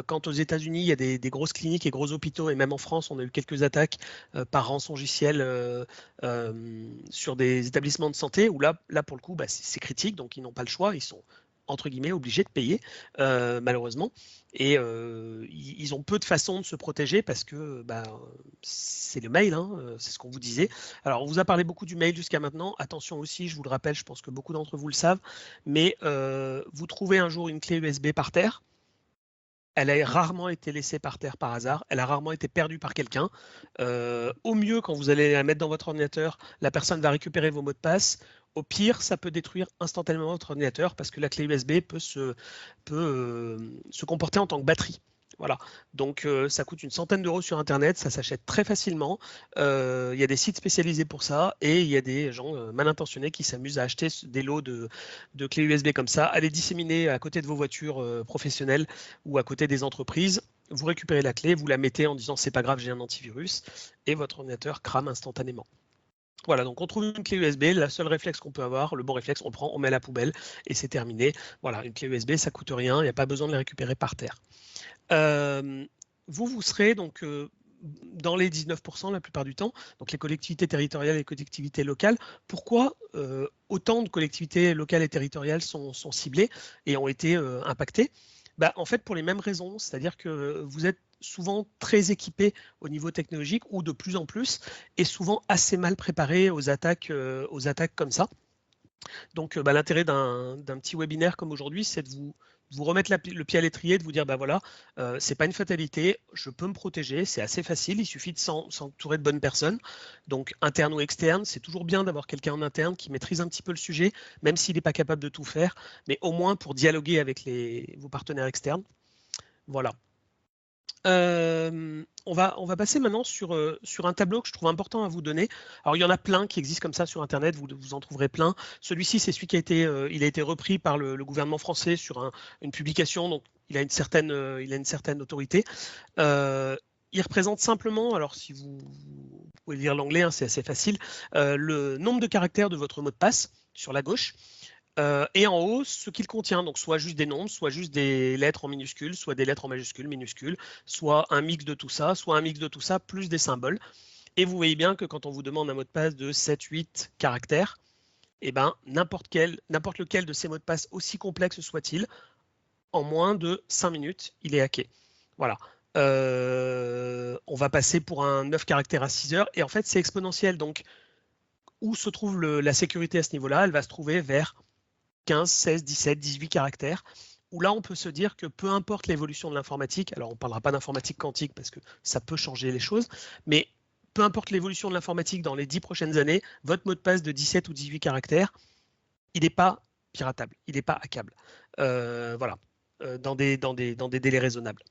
Speaker 5: quand aux États-Unis, il y a des grosses cliniques et gros hôpitaux, et même en France, on a eu quelques attaques par rançongiciel sur des établissements de santé, où là pour le coup, c'est critique, donc ils n'ont pas le choix, ils sont entre guillemets obligés de payer, malheureusement. Et ils ont peu de façons de se protéger parce que c'est le mail, hein, c'est ce qu'on vous disait. Alors, on vous a parlé beaucoup du mail jusqu'à maintenant. Attention aussi, je vous le rappelle, je pense que beaucoup d'entre vous le savent, mais vous trouvez un jour une clé USB par terre. Elle a rarement été laissée par terre par hasard. Elle a rarement été perdue par quelqu'un. Au mieux, quand vous allez la mettre dans votre ordinateur, la personne va récupérer vos mots de passe. Au pire, ça peut détruire instantanément votre ordinateur parce que la clé USB peut se comporter en tant que batterie. Voilà, donc ça coûte une centaine d'euros sur Internet, ça s'achète très facilement. Il y a des sites spécialisés pour ça et il y a des gens mal intentionnés qui s'amusent à acheter des lots de clés USB comme ça, à les disséminer à côté de vos voitures professionnelles ou à côté des entreprises. Vous récupérez la clé, vous la mettez en disant c'est pas grave, j'ai un antivirus et votre ordinateur crame instantanément. Voilà, donc on trouve une clé USB, la seule réflexe qu'on peut avoir, le bon réflexe, on prend, on met à la poubelle et c'est terminé. Voilà, une clé USB, ça coûte rien, il n'y a pas besoin de les récupérer par terre. Vous serez donc dans les 19% la plupart du temps, donc les collectivités territoriales et les collectivités locales. Pourquoi autant de collectivités locales et territoriales sont ciblées et ont été impactées? En fait, pour les mêmes raisons, c'est-à-dire que vous êtes souvent très équipés au niveau technologique ou de plus en plus, et souvent assez mal préparés aux attaques comme ça. Donc l'intérêt d'un petit webinaire comme aujourd'hui, c'est de vous remettre le pied à l'étrier, de vous dire, voilà, c'est pas une fatalité, je peux me protéger, c'est assez facile, il suffit de s'entourer de bonnes personnes, donc interne ou externe, c'est toujours bien d'avoir quelqu'un en interne qui maîtrise un petit peu le sujet, même s'il n'est pas capable de tout faire, mais au moins pour dialoguer avec vos partenaires externes. Voilà. On va passer maintenant sur un tableau que je trouve important à vous donner. Alors, il y en a plein qui existent comme ça sur Internet, vous en trouverez plein. Celui-ci, c'est celui qui a été repris par le gouvernement français sur une publication, donc il a une certaine autorité. Il représente simplement, alors si vous pouvez lire l'anglais, hein, c'est assez facile, le nombre de caractères de votre mot de passe sur la gauche. Et en haut, ce qu'il contient, donc soit juste des nombres, soit juste des lettres en minuscules, soit des lettres en majuscules, minuscules, soit un mix de tout ça, soit un mix de tout ça, plus des symboles. Et vous voyez bien que quand on vous demande un mot de passe de 7-8 caractères, n'importe lequel de ces mots de passe, aussi complexe soit-il, en moins de 5 minutes, il est hacké. Voilà. On va passer pour un 9 caractères à 6 heures, et en fait, c'est exponentiel. Donc, où se trouve la sécurité à ce niveau-là? Elle va se trouver vers 15, 16, 17, 18 caractères, où là, on peut se dire que peu importe l'évolution de l'informatique, alors on ne parlera pas d'informatique quantique parce que ça peut changer les choses, mais peu importe l'évolution de l'informatique dans les 10 prochaines années, votre mot de passe de 17 ou 18 caractères, il n'est pas piratable, il n'est pas hackable. Voilà, dans des délais raisonnables.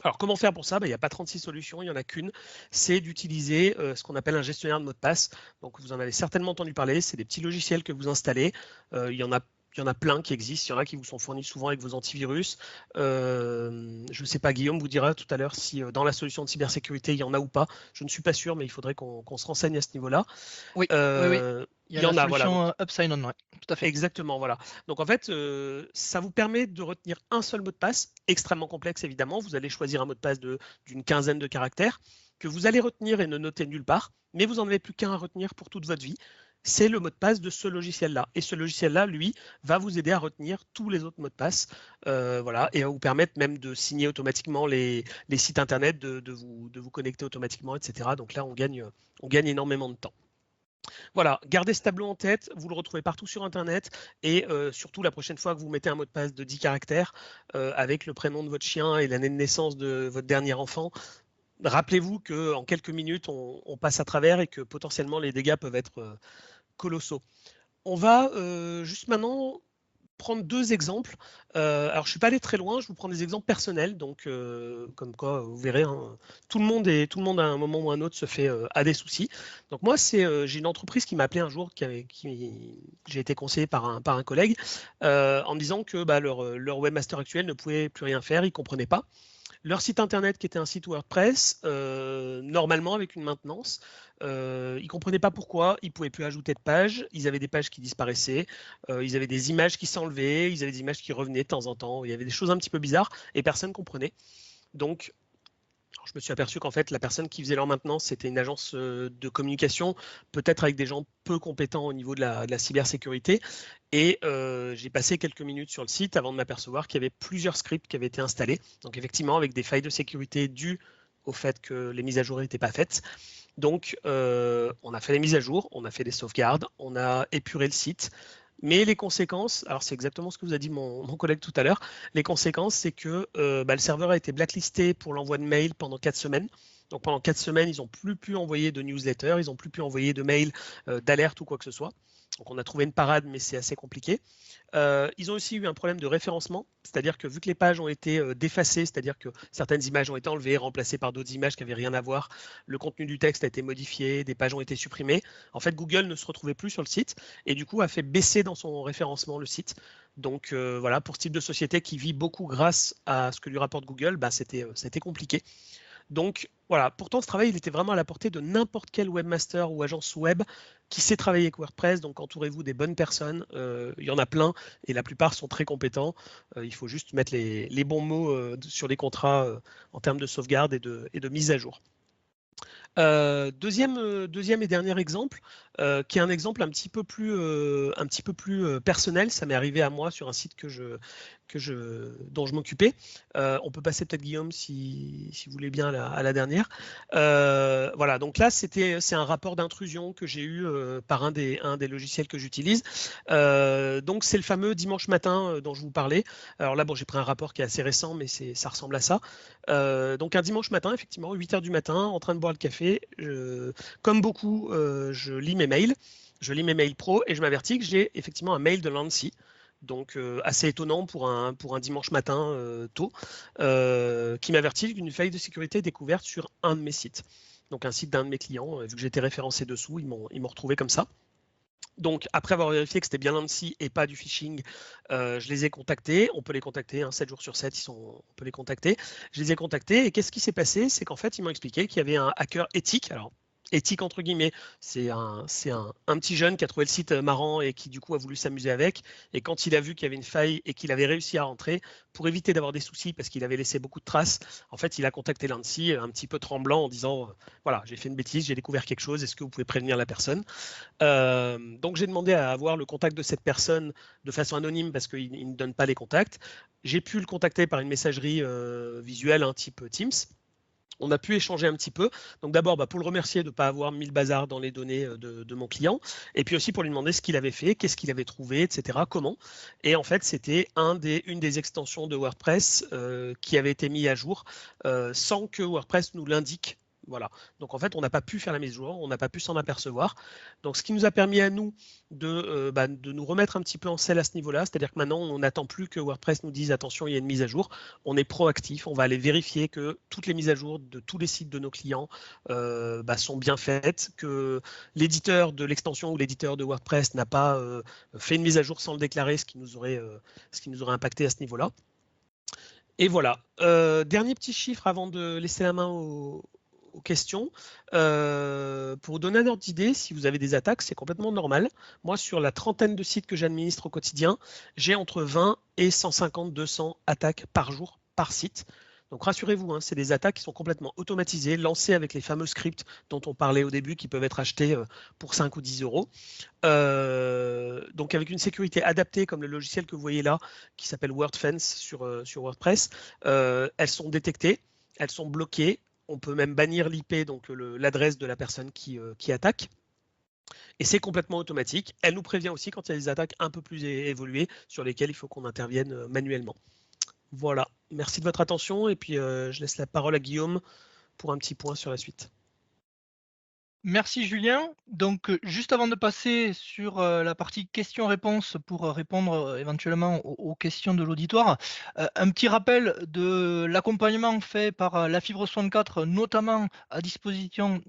Speaker 5: Alors, comment faire pour ça? Il n'y a pas 36 solutions, il n'y en a qu'une, c'est d'utiliser ce qu'on appelle un gestionnaire de mots de passe. Donc, vous en avez certainement entendu parler, c'est des petits logiciels que vous installez. Il y en a plein qui existent, il y en a qui vous sont fournis souvent avec vos antivirus. Je ne sais pas, Guillaume vous dira tout à l'heure si dans la solution de cybersécurité, il y en a ou pas. Je ne suis pas sûr, mais il faudrait qu'on se renseigne à ce niveau-là.
Speaker 1: Oui, oui. Il y a la solution Upside On, ouais. Tout à fait.
Speaker 5: Exactement, voilà. Donc en fait, ça vous permet de retenir un seul mot de passe, extrêmement complexe évidemment. Vous allez choisir un mot de passe d'une quinzaine de caractères que vous allez retenir et ne noter nulle part, mais vous n'en avez plus qu'un à retenir pour toute votre vie. C'est le mot de passe de ce logiciel-là. Et ce logiciel-là, lui, va vous aider à retenir tous les autres mots de passe, voilà, et à vous permettre même de signer automatiquement les sites internet, de vous connecter automatiquement, etc. Donc là, on gagne énormément de temps. Voilà, gardez ce tableau en tête, vous le retrouvez partout sur Internet et surtout la prochaine fois que vous mettez un mot de passe de 10 caractères avec le prénom de votre chien et l'année de naissance de votre dernier enfant, rappelez-vous qu'en quelques minutes, on passe à travers et que potentiellement les dégâts peuvent être colossaux. On va juste maintenant prendre deux exemples. Alors, je ne suis pas allé très loin, je vous prends des exemples personnels, donc comme quoi, vous verrez, hein, tout le monde à un moment ou à un autre se fait a des soucis. Donc moi, j'ai une entreprise qui m'a appelé un jour, j'ai été conseillé par un collègue, en me disant que leur webmaster actuel ne pouvait plus rien faire, ils ne comprenaient pas. Leur site internet, qui était un site WordPress, normalement avec une maintenance, ils ne comprenaient pas pourquoi, ils ne pouvaient plus ajouter de pages, ils avaient des pages qui disparaissaient, ils avaient des images qui s'enlevaient, ils avaient des images qui revenaient de temps en temps, il y avait des choses un petit peu bizarres et personne ne comprenait. Donc, je me suis aperçu qu'en fait, la personne qui faisait leur maintenance, c'était une agence de communication, peut-être avec des gens peu compétents au niveau de la cybersécurité. Et j'ai passé quelques minutes sur le site avant de m'apercevoir qu'il y avait plusieurs scripts qui avaient été installés. Donc effectivement, avec des failles de sécurité dues au fait que les mises à jour n'étaient pas faites. Donc, on a fait les mises à jour, on a fait des sauvegardes, on a épuré le site. Mais les conséquences, alors c'est exactement ce que vous a dit mon collègue tout à l'heure, les conséquences, c'est que le serveur a été blacklisté pour l'envoi de mails pendant 4 semaines. Donc pendant 4 semaines, ils n'ont plus pu envoyer de newsletter, ils n'ont plus pu envoyer de mails d'alerte ou quoi que ce soit. Donc on a trouvé une parade, mais c'est assez compliqué. Ils ont aussi eu un problème de référencement, c'est-à-dire que vu que les pages ont été défacées, c'est-à-dire que certaines images ont été enlevées, remplacées par d'autres images qui n'avaient rien à voir, le contenu du texte a été modifié, des pages ont été supprimées. En fait, Google ne se retrouvait plus sur le site et du coup a fait baisser dans son référencement le site. Donc voilà, pour ce type de société qui vit beaucoup grâce à ce que lui rapporte Google, c'était compliqué. Donc voilà, pourtant ce travail il était vraiment à la portée de n'importe quel webmaster ou agence web qui sait travailler avec WordPress. Donc entourez-vous des bonnes personnes, il y en a plein et la plupart sont très compétents. Il faut juste mettre les bons mots sur les contrats en termes de sauvegarde et de mise à jour. Deuxième et dernier exemple, qui est un exemple un petit peu plus personnel. Ça m'est arrivé à moi sur un site dont je m'occupais. On peut passer peut-être Guillaume si vous voulez bien à la dernière. Voilà, donc là c'est un rapport d'intrusion que j'ai eu par un des logiciels que j'utilise. Donc c'est le fameux dimanche matin dont je vous parlais. Alors là bon, j'ai pris un rapport qui est assez récent, mais ça ressemble à ça. Donc un dimanche matin, effectivement, 8h du matin, en train de boire le café, comme beaucoup, je lis mes mails. Je lis mes mails pro et je m'avertis que j'ai effectivement un mail de l'ANSSI. Donc assez étonnant pour un dimanche matin tôt, qui m'avertit qu'une faille de sécurité est découverte sur un de mes sites. Donc un site d'un de mes clients, vu que j'étais référencé dessous, ils m'ont retrouvé comme ça. Donc, après avoir vérifié que c'était bien l'ANSSI et pas du phishing, je les ai contactés. On peut les contacter, 7 jours sur 7, on peut les contacter. Je les ai contactés et qu'est-ce qui s'est passé? C'est qu'en fait, ils m'ont expliqué qu'il y avait un hacker éthique. Alors, éthique entre guillemets, c'est un petit jeune qui a trouvé le site marrant et qui du coup a voulu s'amuser avec. Et quand il a vu qu'il y avait une faille et qu'il avait réussi à rentrer, pour éviter d'avoir des soucis parce qu'il avait laissé beaucoup de traces, en fait, il a contacté l'ANSSI un petit peu tremblant en disant voilà, j'ai fait une bêtise, j'ai découvert quelque chose, est-ce que vous pouvez prévenir la personne? Donc j'ai demandé à avoir le contact de cette personne de façon anonyme parce qu'il ne donne pas les contacts. J'ai pu le contacter par une messagerie visuelle type Teams. On a pu échanger un petit peu. Donc d'abord, pour le remercier de ne pas avoir mis le bazar dans les données de mon client, et puis aussi pour lui demander ce qu'il avait fait, qu'est-ce qu'il avait trouvé, etc., comment. Et en fait, c'était une des extensions de WordPress qui avait été mise à jour sans que WordPress nous l'indique. Voilà. Donc en fait, on n'a pas pu faire la mise à jour, on n'a pas pu s'en apercevoir. Donc ce qui nous a permis à nous de nous remettre un petit peu en selle à ce niveau-là, c'est-à-dire que maintenant, on n'attend plus que WordPress nous dise attention, il y a une mise à jour. On est proactif, on va aller vérifier que toutes les mises à jour de tous les sites de nos clients sont bien faites, que l'éditeur de l'extension ou l'éditeur de WordPress n'a pas fait une mise à jour sans le déclarer, ce qui nous aurait impacté à ce niveau-là. Et voilà. Dernier petit chiffre avant de laisser la main aux questions. Pour vous donner un ordre d'idée, si vous avez des attaques, c'est complètement normal. Moi, sur la trentaine de sites que j'administre au quotidien, j'ai entre 20 et 150-200 attaques par jour, par site. Donc rassurez-vous, c'est des attaques qui sont complètement automatisées, lancées avec les fameux scripts dont on parlait au début, qui peuvent être achetés pour 5 ou 10 euros. Donc avec une sécurité adaptée, comme le logiciel que vous voyez là, qui s'appelle WordFence sur WordPress, elles sont détectées, elles sont bloquées. On peut même bannir l'IP, donc l'adresse de la personne qui attaque. Et c'est complètement automatique. Elle nous prévient aussi quand il y a des attaques un peu plus évoluées sur lesquelles il faut qu'on intervienne manuellement. Voilà. Merci de votre attention. Et puis, je laisse la parole à Guillaume pour un petit point sur la suite.
Speaker 1: Merci Julien. Donc juste avant de passer sur la partie questions-réponses pour répondre éventuellement aux questions de l'auditoire, un petit rappel de l'accompagnement fait par la Fibre 64, notamment à disposition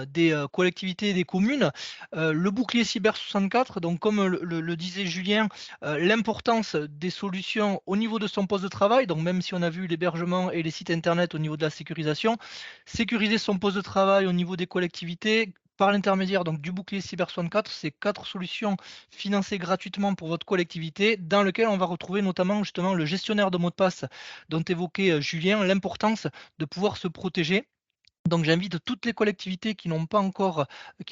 Speaker 1: des collectivités et des communes. Le bouclier cyber 64, donc comme le disait Julien, l'importance des solutions au niveau de son poste de travail, donc même si on a vu l'hébergement et les sites internet au niveau de la sécurisation, sécuriser son poste de travail au niveau des collectivités, par l'intermédiaire du bouclier Cyber 64, c'est 4 solutions financées gratuitement pour votre collectivité, dans lequel on va retrouver notamment justement le gestionnaire de mots de passe dont évoquait Julien, l'importance de pouvoir se protéger. Donc j'invite toutes les collectivités qui ne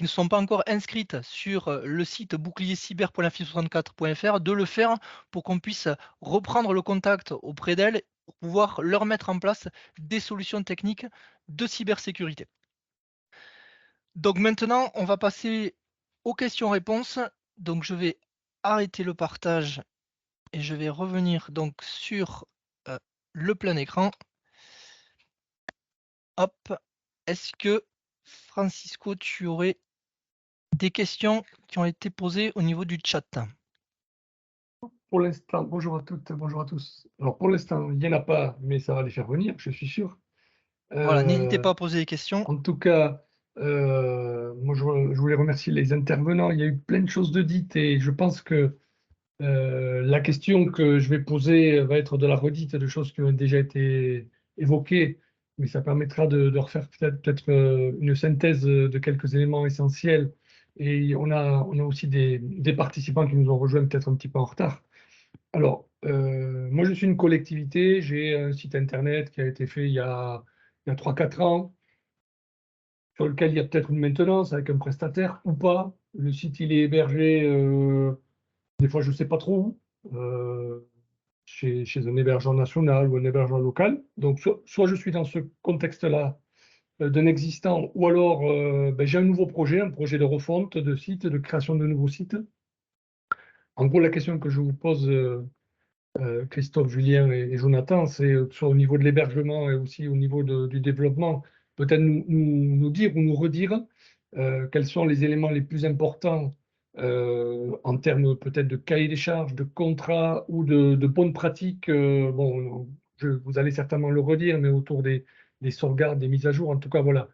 Speaker 1: sont pas encore inscrites sur le site boucliercyber.fibre64.fr de le faire pour qu'on puisse reprendre le contact auprès d'elles pour pouvoir leur mettre en place des solutions techniques de cybersécurité. Donc maintenant, on va passer aux questions-réponses. Donc je vais arrêter le partage et je vais revenir donc sur le plein écran. Hop. Est-ce que Francisco, tu aurais des questions qui ont été posées au niveau du chat?
Speaker 6: Pour l'instant, bonjour à toutes, bonjour à tous. Alors pour l'instant, il n'y en a pas, mais ça va les faire venir, je suis sûr.
Speaker 1: Voilà, n'hésitez pas à poser des questions.
Speaker 6: En tout cas, moi je voulais remercier les intervenants. Il y a eu plein de choses de dites et je pense que la question que je vais poser va être de la redite de choses qui ont déjà été évoquées. mais ça permettra de refaire peut-être une synthèse de quelques éléments essentiels. Et on a aussi des participants qui nous ont rejoints peut-être un petit peu en retard. Alors, moi, je suis une collectivité, j'ai un site internet qui a été fait il y a 3-4 ans, sur lequel il y a peut-être une maintenance avec un prestataire ou pas. Le site, il est hébergé, des fois, je ne sais pas trop où, chez un hébergeur national ou un hébergeur local. Donc, soit je suis dans ce contexte-là d'un existant, ou alors j'ai un nouveau projet, un projet de refonte de site, de création de nouveaux sites. En gros, la question que je vous pose, Christophe, Julien et Jonathan, c'est soit au niveau de l'hébergement et aussi au niveau du développement, peut-être nous dire ou nous redire quels sont les éléments les plus importants en termes peut-être de cahier des charges, de contrat ou de bonnes pratiques. Bon, vous allez certainement le redire, mais autour des sauvegardes, des mises à jour, en tout cas, voilà.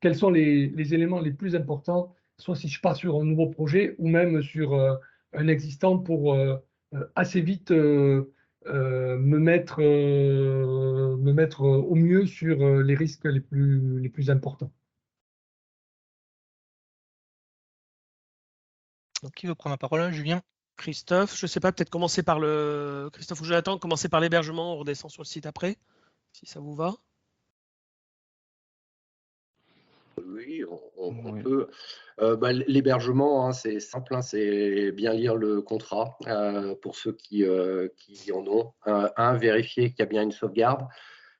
Speaker 6: Quels sont les éléments les plus importants, soit si je pars sur un nouveau projet ou même sur un existant pour assez vite me mettre au mieux sur les risques les plus importants.
Speaker 1: Donc, qui veut prendre la parole, Julien?
Speaker 5: Christophe, je ne sais pas, peut-être commencer par Christophe ou Jonathan, commencer par l'hébergement, on redescend sur le site après, si ça vous va.
Speaker 3: Oui, on peut. L'hébergement, hein, c'est simple, hein, c'est bien lire le contrat pour ceux qui en ont. Vérifier qu'il y a bien une sauvegarde,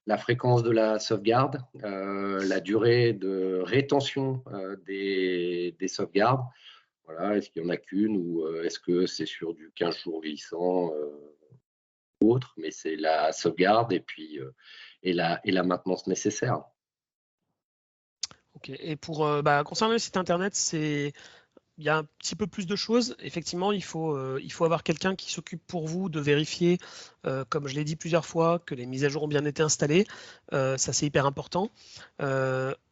Speaker 3: la fréquence de la sauvegarde, la durée de rétention des sauvegardes. Voilà, est-ce qu'il n'y en a qu'une ou est-ce que c'est sur du 15 jours glissant ou autre, mais c'est la sauvegarde et puis et la maintenance nécessaire.
Speaker 5: Ok. Et pour concernant le site internet, il y a un petit peu plus de choses. Effectivement, il faut avoir quelqu'un qui s'occupe pour vous de vérifier, comme je l'ai dit plusieurs fois, que les mises à jour ont bien été installées. Ça, c'est hyper important.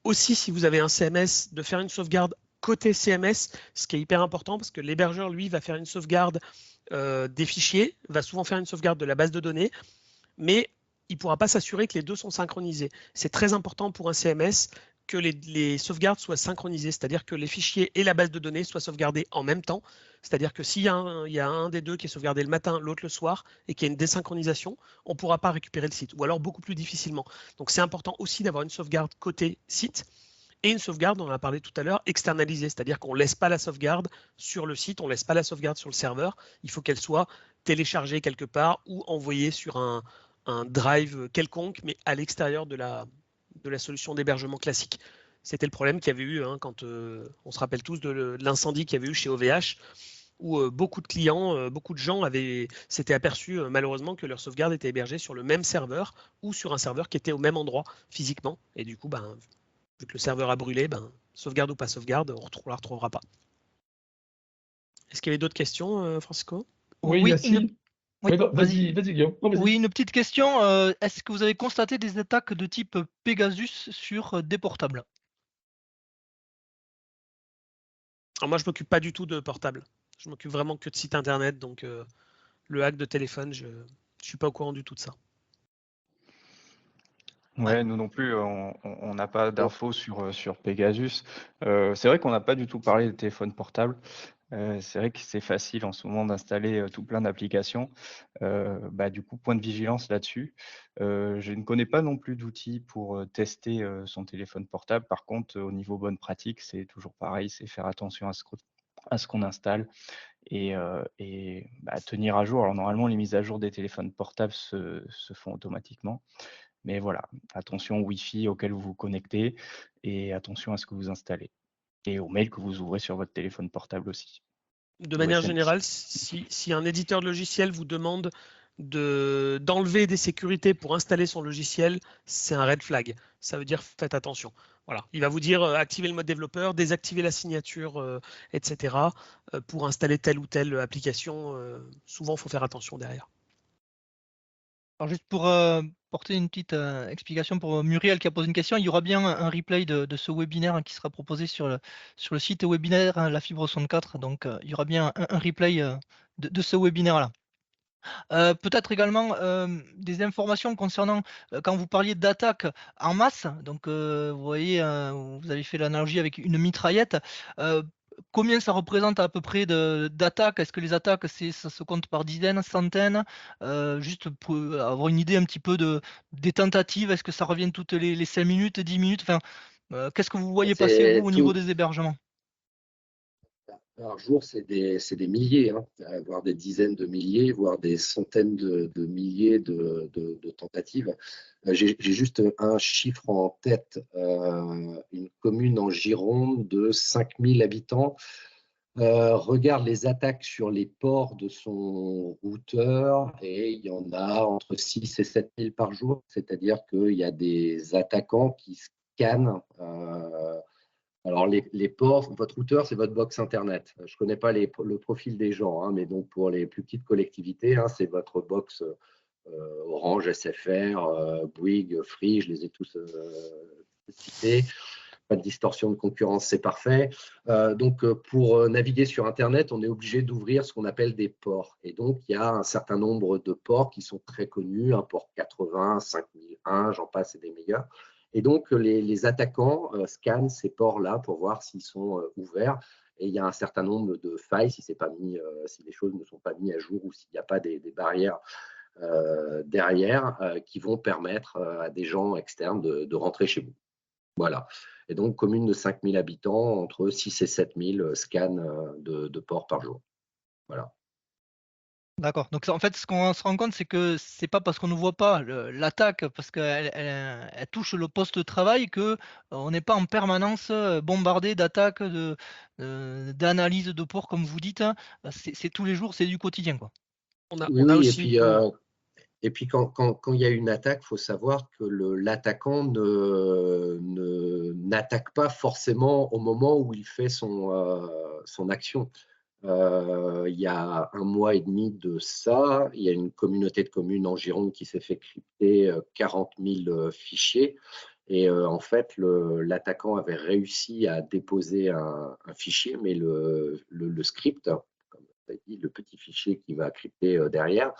Speaker 5: Aussi, si vous avez un CMS, de faire une sauvegarde côté CMS, ce qui est hyper important parce que l'hébergeur, lui, va faire une sauvegarde des fichiers, va souvent faire une sauvegarde de la base de données, mais il ne pourra pas s'assurer que les deux sont synchronisés. C'est très important pour un CMS que les sauvegardes soient synchronisées, c'est-à-dire que les fichiers et la base de données soient sauvegardés en même temps. C'est-à-dire que s'il y a un des deux qui est sauvegardé le matin, l'autre le soir, et qu'il y a une désynchronisation, on ne pourra pas récupérer le site, ou alors beaucoup plus difficilement. Donc c'est important aussi d'avoir une sauvegarde côté site, et une sauvegarde, on en a parlé tout à l'heure, externalisée, c'est-à-dire qu'on ne laisse pas la sauvegarde sur le site, on ne laisse pas la sauvegarde sur le serveur, il faut qu'elle soit téléchargée quelque part ou envoyée sur un drive quelconque, mais à l'extérieur de la solution d'hébergement classique. C'était le problème qu'il y avait eu quand on se rappelle tous de l'incendie qu'il y avait eu chez OVH, où beaucoup de clients, beaucoup de gens s'étaient aperçus malheureusement que leur sauvegarde était hébergée sur le même serveur ou sur un serveur qui était au même endroit physiquement. Et du coup, vu que le serveur a brûlé, sauvegarde ou pas sauvegarde, on ne la retrouvera pas. Est-ce qu'il y avait d'autres questions, Francisco?
Speaker 6: Oui, vas-y, Guillaume.
Speaker 1: Oui, une petite question. Est-ce que vous avez constaté des attaques de type Pegasus sur des portables?
Speaker 5: Alors moi, je ne m'occupe pas du tout de portable. Je m'occupe vraiment que de site internet. Donc, le hack de téléphone, je ne suis pas au courant du tout de ça.
Speaker 4: Ouais, nous non plus, on n'a pas d'infos sur Pegasus. C'est vrai qu'on n'a pas du tout parlé de téléphone portable. C'est vrai que c'est facile en ce moment d'installer tout plein d'applications. Du coup, point de vigilance là-dessus. Je ne connais pas non plus d'outils pour tester son téléphone portable. Par contre, au niveau bonne pratique, c'est toujours pareil, c'est faire attention à ce qu'on installe et tenir à jour. Alors normalement, les mises à jour des téléphones portables se font automatiquement. Mais voilà, attention au Wi-Fi auquel vous vous connectez et attention à ce que vous installez. Et aux mails que vous ouvrez sur votre téléphone portable aussi.
Speaker 5: De manière générale, si un éditeur de logiciel vous demande d'enlever des sécurités pour installer son logiciel, c'est un red flag. Ça veut dire faites attention. Voilà. Il va vous dire activez le mode développeur, désactivez la signature, etc. Pour installer telle ou telle application. Souvent, il faut faire attention derrière.
Speaker 1: Alors juste pour porter une petite explication pour Muriel qui a posé une question, il y aura bien un replay de ce webinaire qui sera proposé sur le site webinaire La Fibre 64. Donc il y aura bien un replay de ce webinaire-là. Peut-être également des informations concernant quand vous parliez d'attaque en masse, donc vous voyez, vous avez fait l'analogie avec une mitraillette. Combien ça représente à peu près d'attaques? Est-ce que les attaques, ça se compte par dizaines, centaines? Juste pour avoir une idée un petit peu des tentatives, est-ce que ça revient toutes les 5 minutes, 10 minutes? Enfin, qu'est-ce que vous voyez passer, vous, au niveau des hébergements?
Speaker 3: Par jour, c'est des milliers, hein, voire des dizaines de milliers, voire des centaines de milliers de tentatives. J'ai juste un chiffre en tête, une commune en Gironde de 5000 habitants regarde les attaques sur les ports de son routeur et il y en a entre 6 et 7 000 par jour, c'est-à-dire qu'il y a des attaquants qui scannent alors, les ports, votre routeur, c'est votre box Internet. Je ne connais pas le profil des gens, hein, mais donc pour les plus petites collectivités, hein, c'est votre box Orange, SFR, Bouygues, Free, je les ai tous cités. Pas de distorsion de concurrence, c'est parfait. Donc, pour naviguer sur Internet, on est obligé d'ouvrir ce qu'on appelle des ports. Et donc, il y a un certain nombre de ports qui sont très connus, un port 80, 5001, j'en passe, c'est des meilleurs. Et donc, les attaquants scannent ces ports-là pour voir s'ils sont ouverts. Et il y a un certain nombre de failles si les choses ne sont pas mises à jour ou s'il n'y a pas des barrières derrière qui vont permettre à des gens externes de rentrer chez vous. Voilà. Et donc, commune de 5000 habitants, entre 6 et 7000 scans de ports par jour. Voilà.
Speaker 1: D'accord. Donc en fait, ce qu'on se rend compte, c'est que c'est pas parce qu'on ne voit pas l'attaque, parce qu'elle touche le poste de travail, que on n'est pas en permanence bombardé d'attaques, d'analyses de ports, comme vous dites, hein. C'est tous les jours, c'est du quotidien, quoi.
Speaker 3: On a aussi. Et puis, quand il y a une attaque, il faut savoir que l'attaquant n'attaque pas forcément au moment où il fait son action. Il y a 1 mois et demi de ça, il y a une communauté de communes en Gironde qui s'est fait crypter 40 000 fichiers. Et en fait, l'attaquant avait réussi à déposer un fichier, mais le script, le petit fichier qui va crypter derrière,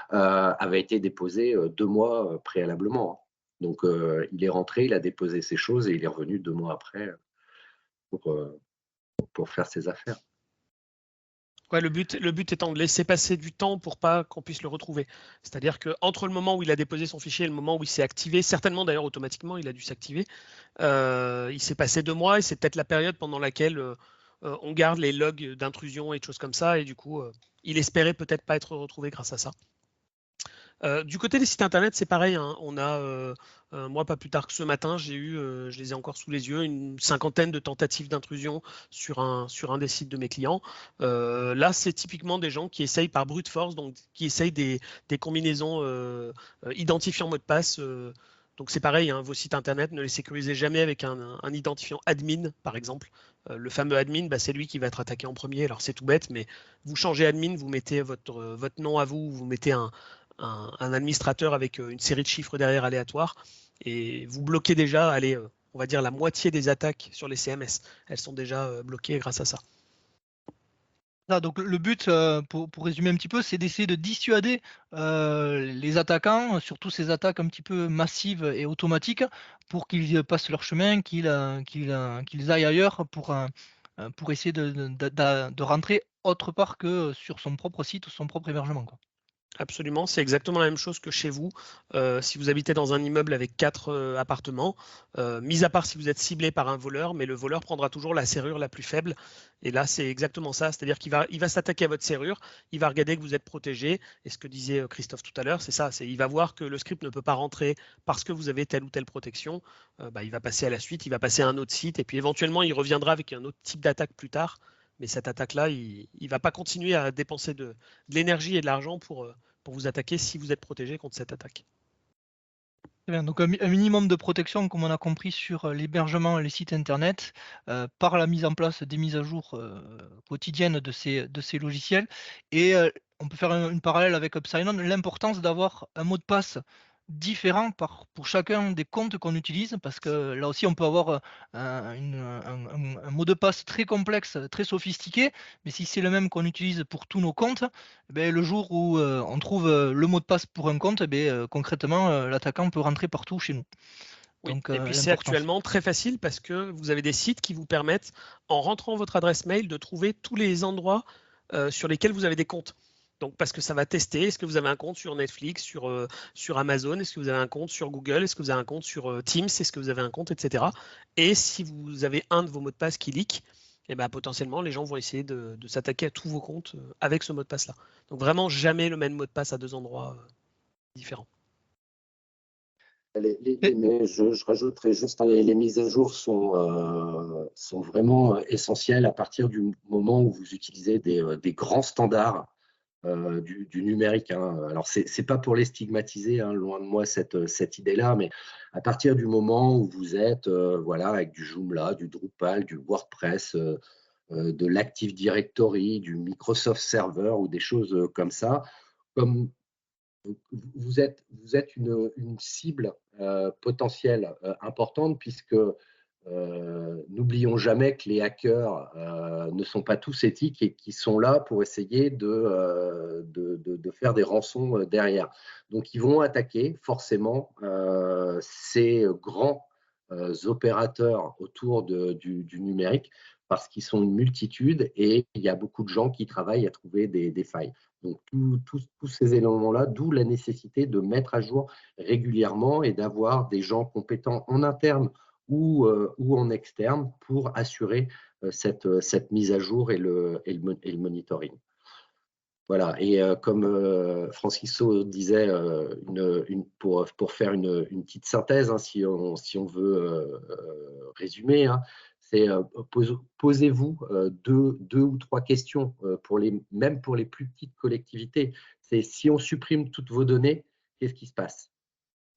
Speaker 3: avait été déposé 2 mois préalablement. Donc, il est rentré, il a déposé ses choses et il est revenu 2 mois après pour faire ses affaires.
Speaker 5: Ouais, le but étant de laisser passer du temps pour pas qu'on puisse le retrouver. C'est-à-dire qu'entre le moment où il a déposé son fichier et le moment où il s'est activé, certainement d'ailleurs automatiquement, il a dû s'activer, il s'est passé 2 mois et c'est peut-être la période pendant laquelle on garde les logs d'intrusion et de choses comme ça, et du coup, il espérait peut-être pas être retrouvé grâce à ça. Du côté des sites internet, c'est pareil, hein. On a, moi, pas plus tard que ce matin, j'ai eu, je les ai encore sous les yeux, une 50aine de tentatives d'intrusion sur un des sites de mes clients. Là, c'est typiquement des gens qui essayent par brute force, donc qui essayent des combinaisons identifiant mot de passe. Donc c'est pareil, hein, vos sites internet, ne les sécurisez jamais avec un identifiant admin, par exemple. Le fameux admin, c'est lui qui va être attaqué en premier. Alors c'est tout bête, mais vous changez admin, vous mettez votre nom à vous mettez un administrateur avec une série de chiffres derrière aléatoires, et vous bloquez déjà, allez, on va dire la moitié des attaques sur les CMS. Elles sont déjà bloquées grâce à ça.
Speaker 1: Donc le but, pour résumer un petit peu, c'est d'essayer de dissuader les attaquants, surtout ces attaques un petit peu massives et automatiques, pour qu'ils passent leur chemin, qu'ils aillent ailleurs pour essayer de rentrer autre part que sur son propre site ou son propre hébergement, quoi.
Speaker 5: Absolument, c'est exactement la même chose que chez vous. Si vous habitez dans un immeuble avec 4 appartements, mis à part si vous êtes ciblé par un voleur, mais le voleur prendra toujours la serrure la plus faible. Et là, c'est exactement ça. C'est-à-dire qu'il va s'attaquer à votre serrure, il va regarder que vous êtes protégé. Et ce que disait Christophe tout à l'heure, c'est ça. Il va voir que le script ne peut pas rentrer parce que vous avez telle ou telle protection. Il va passer à la suite, il va passer à un autre site. Et puis éventuellement, il reviendra avec un autre type d'attaque plus tard. Mais cette attaque-là, il ne va pas continuer à dépenser de l'énergie et de l'argent pour vous attaquer si vous êtes protégé contre cette attaque.
Speaker 1: Très bien, donc un minimum de protection, comme on a compris, sur l'hébergement et les sites internet, par la mise en place des mises à jour quotidiennes de ces logiciels. Et on peut faire une parallèle avec Upsilon, l'importance d'avoir un mot de passe différent pour chacun des comptes qu'on utilise, parce que là aussi on peut avoir un mot de passe très complexe, très sophistiqué, mais si c'est le même qu'on utilise pour tous nos comptes, le jour où on trouve le mot de passe pour un compte, concrètement l'attaquant peut rentrer partout chez nous.
Speaker 5: Oui. Donc, et puis c'est actuellement très facile parce que vous avez des sites qui vous permettent, en rentrant votre adresse mail, de trouver tous les endroits sur lesquels vous avez des comptes. Donc, parce que ça va tester, est-ce que vous avez un compte sur Netflix, sur Amazon, est-ce que vous avez un compte sur Google, est-ce que vous avez un compte sur Teams, est-ce que vous avez un compte, etc. Et si vous avez un de vos mots de passe qui leak, potentiellement, les gens vont essayer de s'attaquer à tous vos comptes avec ce mot de passe-là. Donc, vraiment, jamais le même mot de passe à deux endroits différents.
Speaker 3: Mais je rajouterais juste, les mises à jour sont vraiment essentielles à partir du moment où vous utilisez des grands standards du numérique. Alors, ce n'est pas pour les stigmatiser, loin de moi cette idée-là, mais à partir du moment où vous êtes avec du Joomla, du Drupal, du WordPress, de l'Active Directory, du Microsoft Server ou des choses comme ça, comme vous êtes une cible potentielle importante, puisque n'oublions jamais que les hackers ne sont pas tous éthiques et qui sont là pour essayer de faire des rançons derrière. Donc, ils vont attaquer forcément ces grands opérateurs autour du numérique, parce qu'ils sont une multitude et il y a beaucoup de gens qui travaillent à trouver des failles. Donc, tous ces éléments-là, d'où la nécessité de mettre à jour régulièrement et d'avoir des gens compétents en interne ou en externe pour assurer cette mise à jour et le monitoring. Voilà, et comme Francisco disait, pour faire une petite synthèse, si on veut résumer, c'est posez-vous deux ou trois questions, même pour les plus petites collectivités. C'est si on supprime toutes vos données, qu'est-ce qui se passe?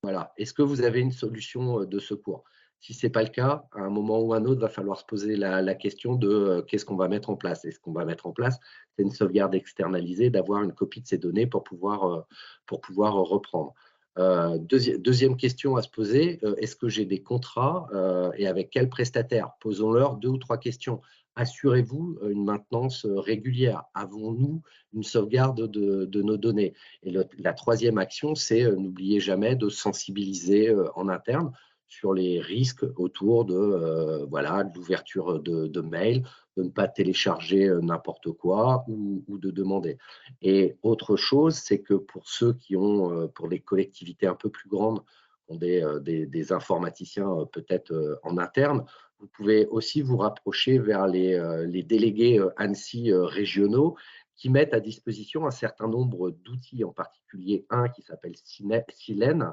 Speaker 3: Voilà. Est-ce que vous avez une solution de secours? Si ce n'est pas le cas, à un moment ou un autre, il va falloir se poser la question de qu'est-ce qu'on va mettre en place. Et ce qu'on va mettre en place, c'est une sauvegarde externalisée, d'avoir une copie de ces données pour pouvoir reprendre. Deuxième question à se poser, est-ce que j'ai des contrats et avec quel prestataire? Posons-leur deux ou trois questions. Assurez-vous une maintenance régulière? Avons-nous une sauvegarde de nos données? Et la troisième action, c'est n'oubliez jamais de sensibiliser en interne sur les risques autour de l'ouverture de mails, de ne pas télécharger n'importe quoi ou de demander. Et autre chose, c'est que pour ceux qui ont, pour les collectivités un peu plus grandes, ont des informaticiens peut-être en interne, vous pouvez aussi vous rapprocher vers les délégués ANSSI régionaux qui mettent à disposition un certain nombre d'outils, en particulier un qui s'appelle Silène,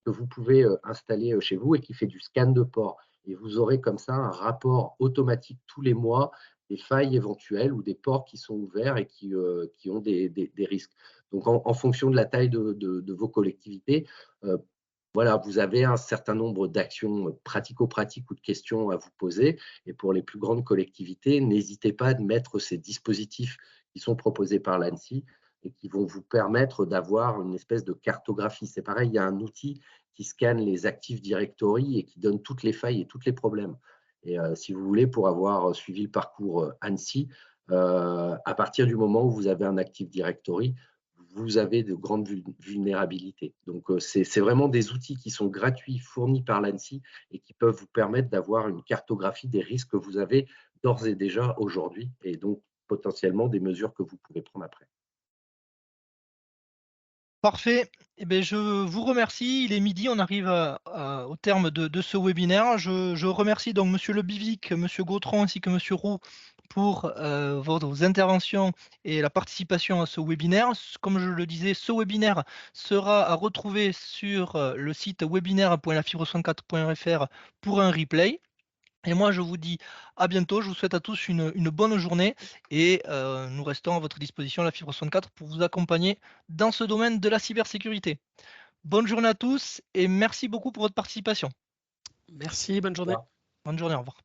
Speaker 3: que vous pouvez installer chez vous et qui fait du scan de port. Et vous aurez comme ça un rapport automatique tous les mois des failles éventuelles ou des ports qui sont ouverts et qui ont des risques. Donc, en fonction de la taille de vos collectivités, vous avez un certain nombre d'actions pratico-pratiques ou de questions à vous poser. Et pour les plus grandes collectivités, n'hésitez pas à mettre ces dispositifs qui sont proposés par l'ANSSI et qui vont vous permettre d'avoir une espèce de cartographie. C'est pareil, il y a un outil qui scanne les Active Directory et qui donne toutes les failles et tous les problèmes. Et si vous voulez, pour avoir suivi le parcours ANSSI, à partir du moment où vous avez un Active Directory, vous avez de grandes vulnérabilités. Donc, c'est vraiment des outils qui sont gratuits, fournis par l'ANSSI et qui peuvent vous permettre d'avoir une cartographie des risques que vous avez d'ores et déjà aujourd'hui et donc potentiellement des mesures que vous pouvez prendre après.
Speaker 1: Parfait. Je vous remercie. Il est midi, on arrive au terme de ce webinaire. Je remercie donc Monsieur Le Bivic, Monsieur Gautron ainsi que Monsieur Roux pour vos interventions et la participation à ce webinaire. Comme je le disais, ce webinaire sera à retrouver sur le site webinaire.lafibre64.fr pour un replay. Et moi, je vous dis à bientôt. Je vous souhaite à tous une bonne journée et nous restons à votre disposition, la Fibre 64, pour vous accompagner dans ce domaine de la cybersécurité. Bonne journée à tous et merci beaucoup pour votre participation.
Speaker 5: Merci, bonne journée.
Speaker 1: Bonne journée, au revoir.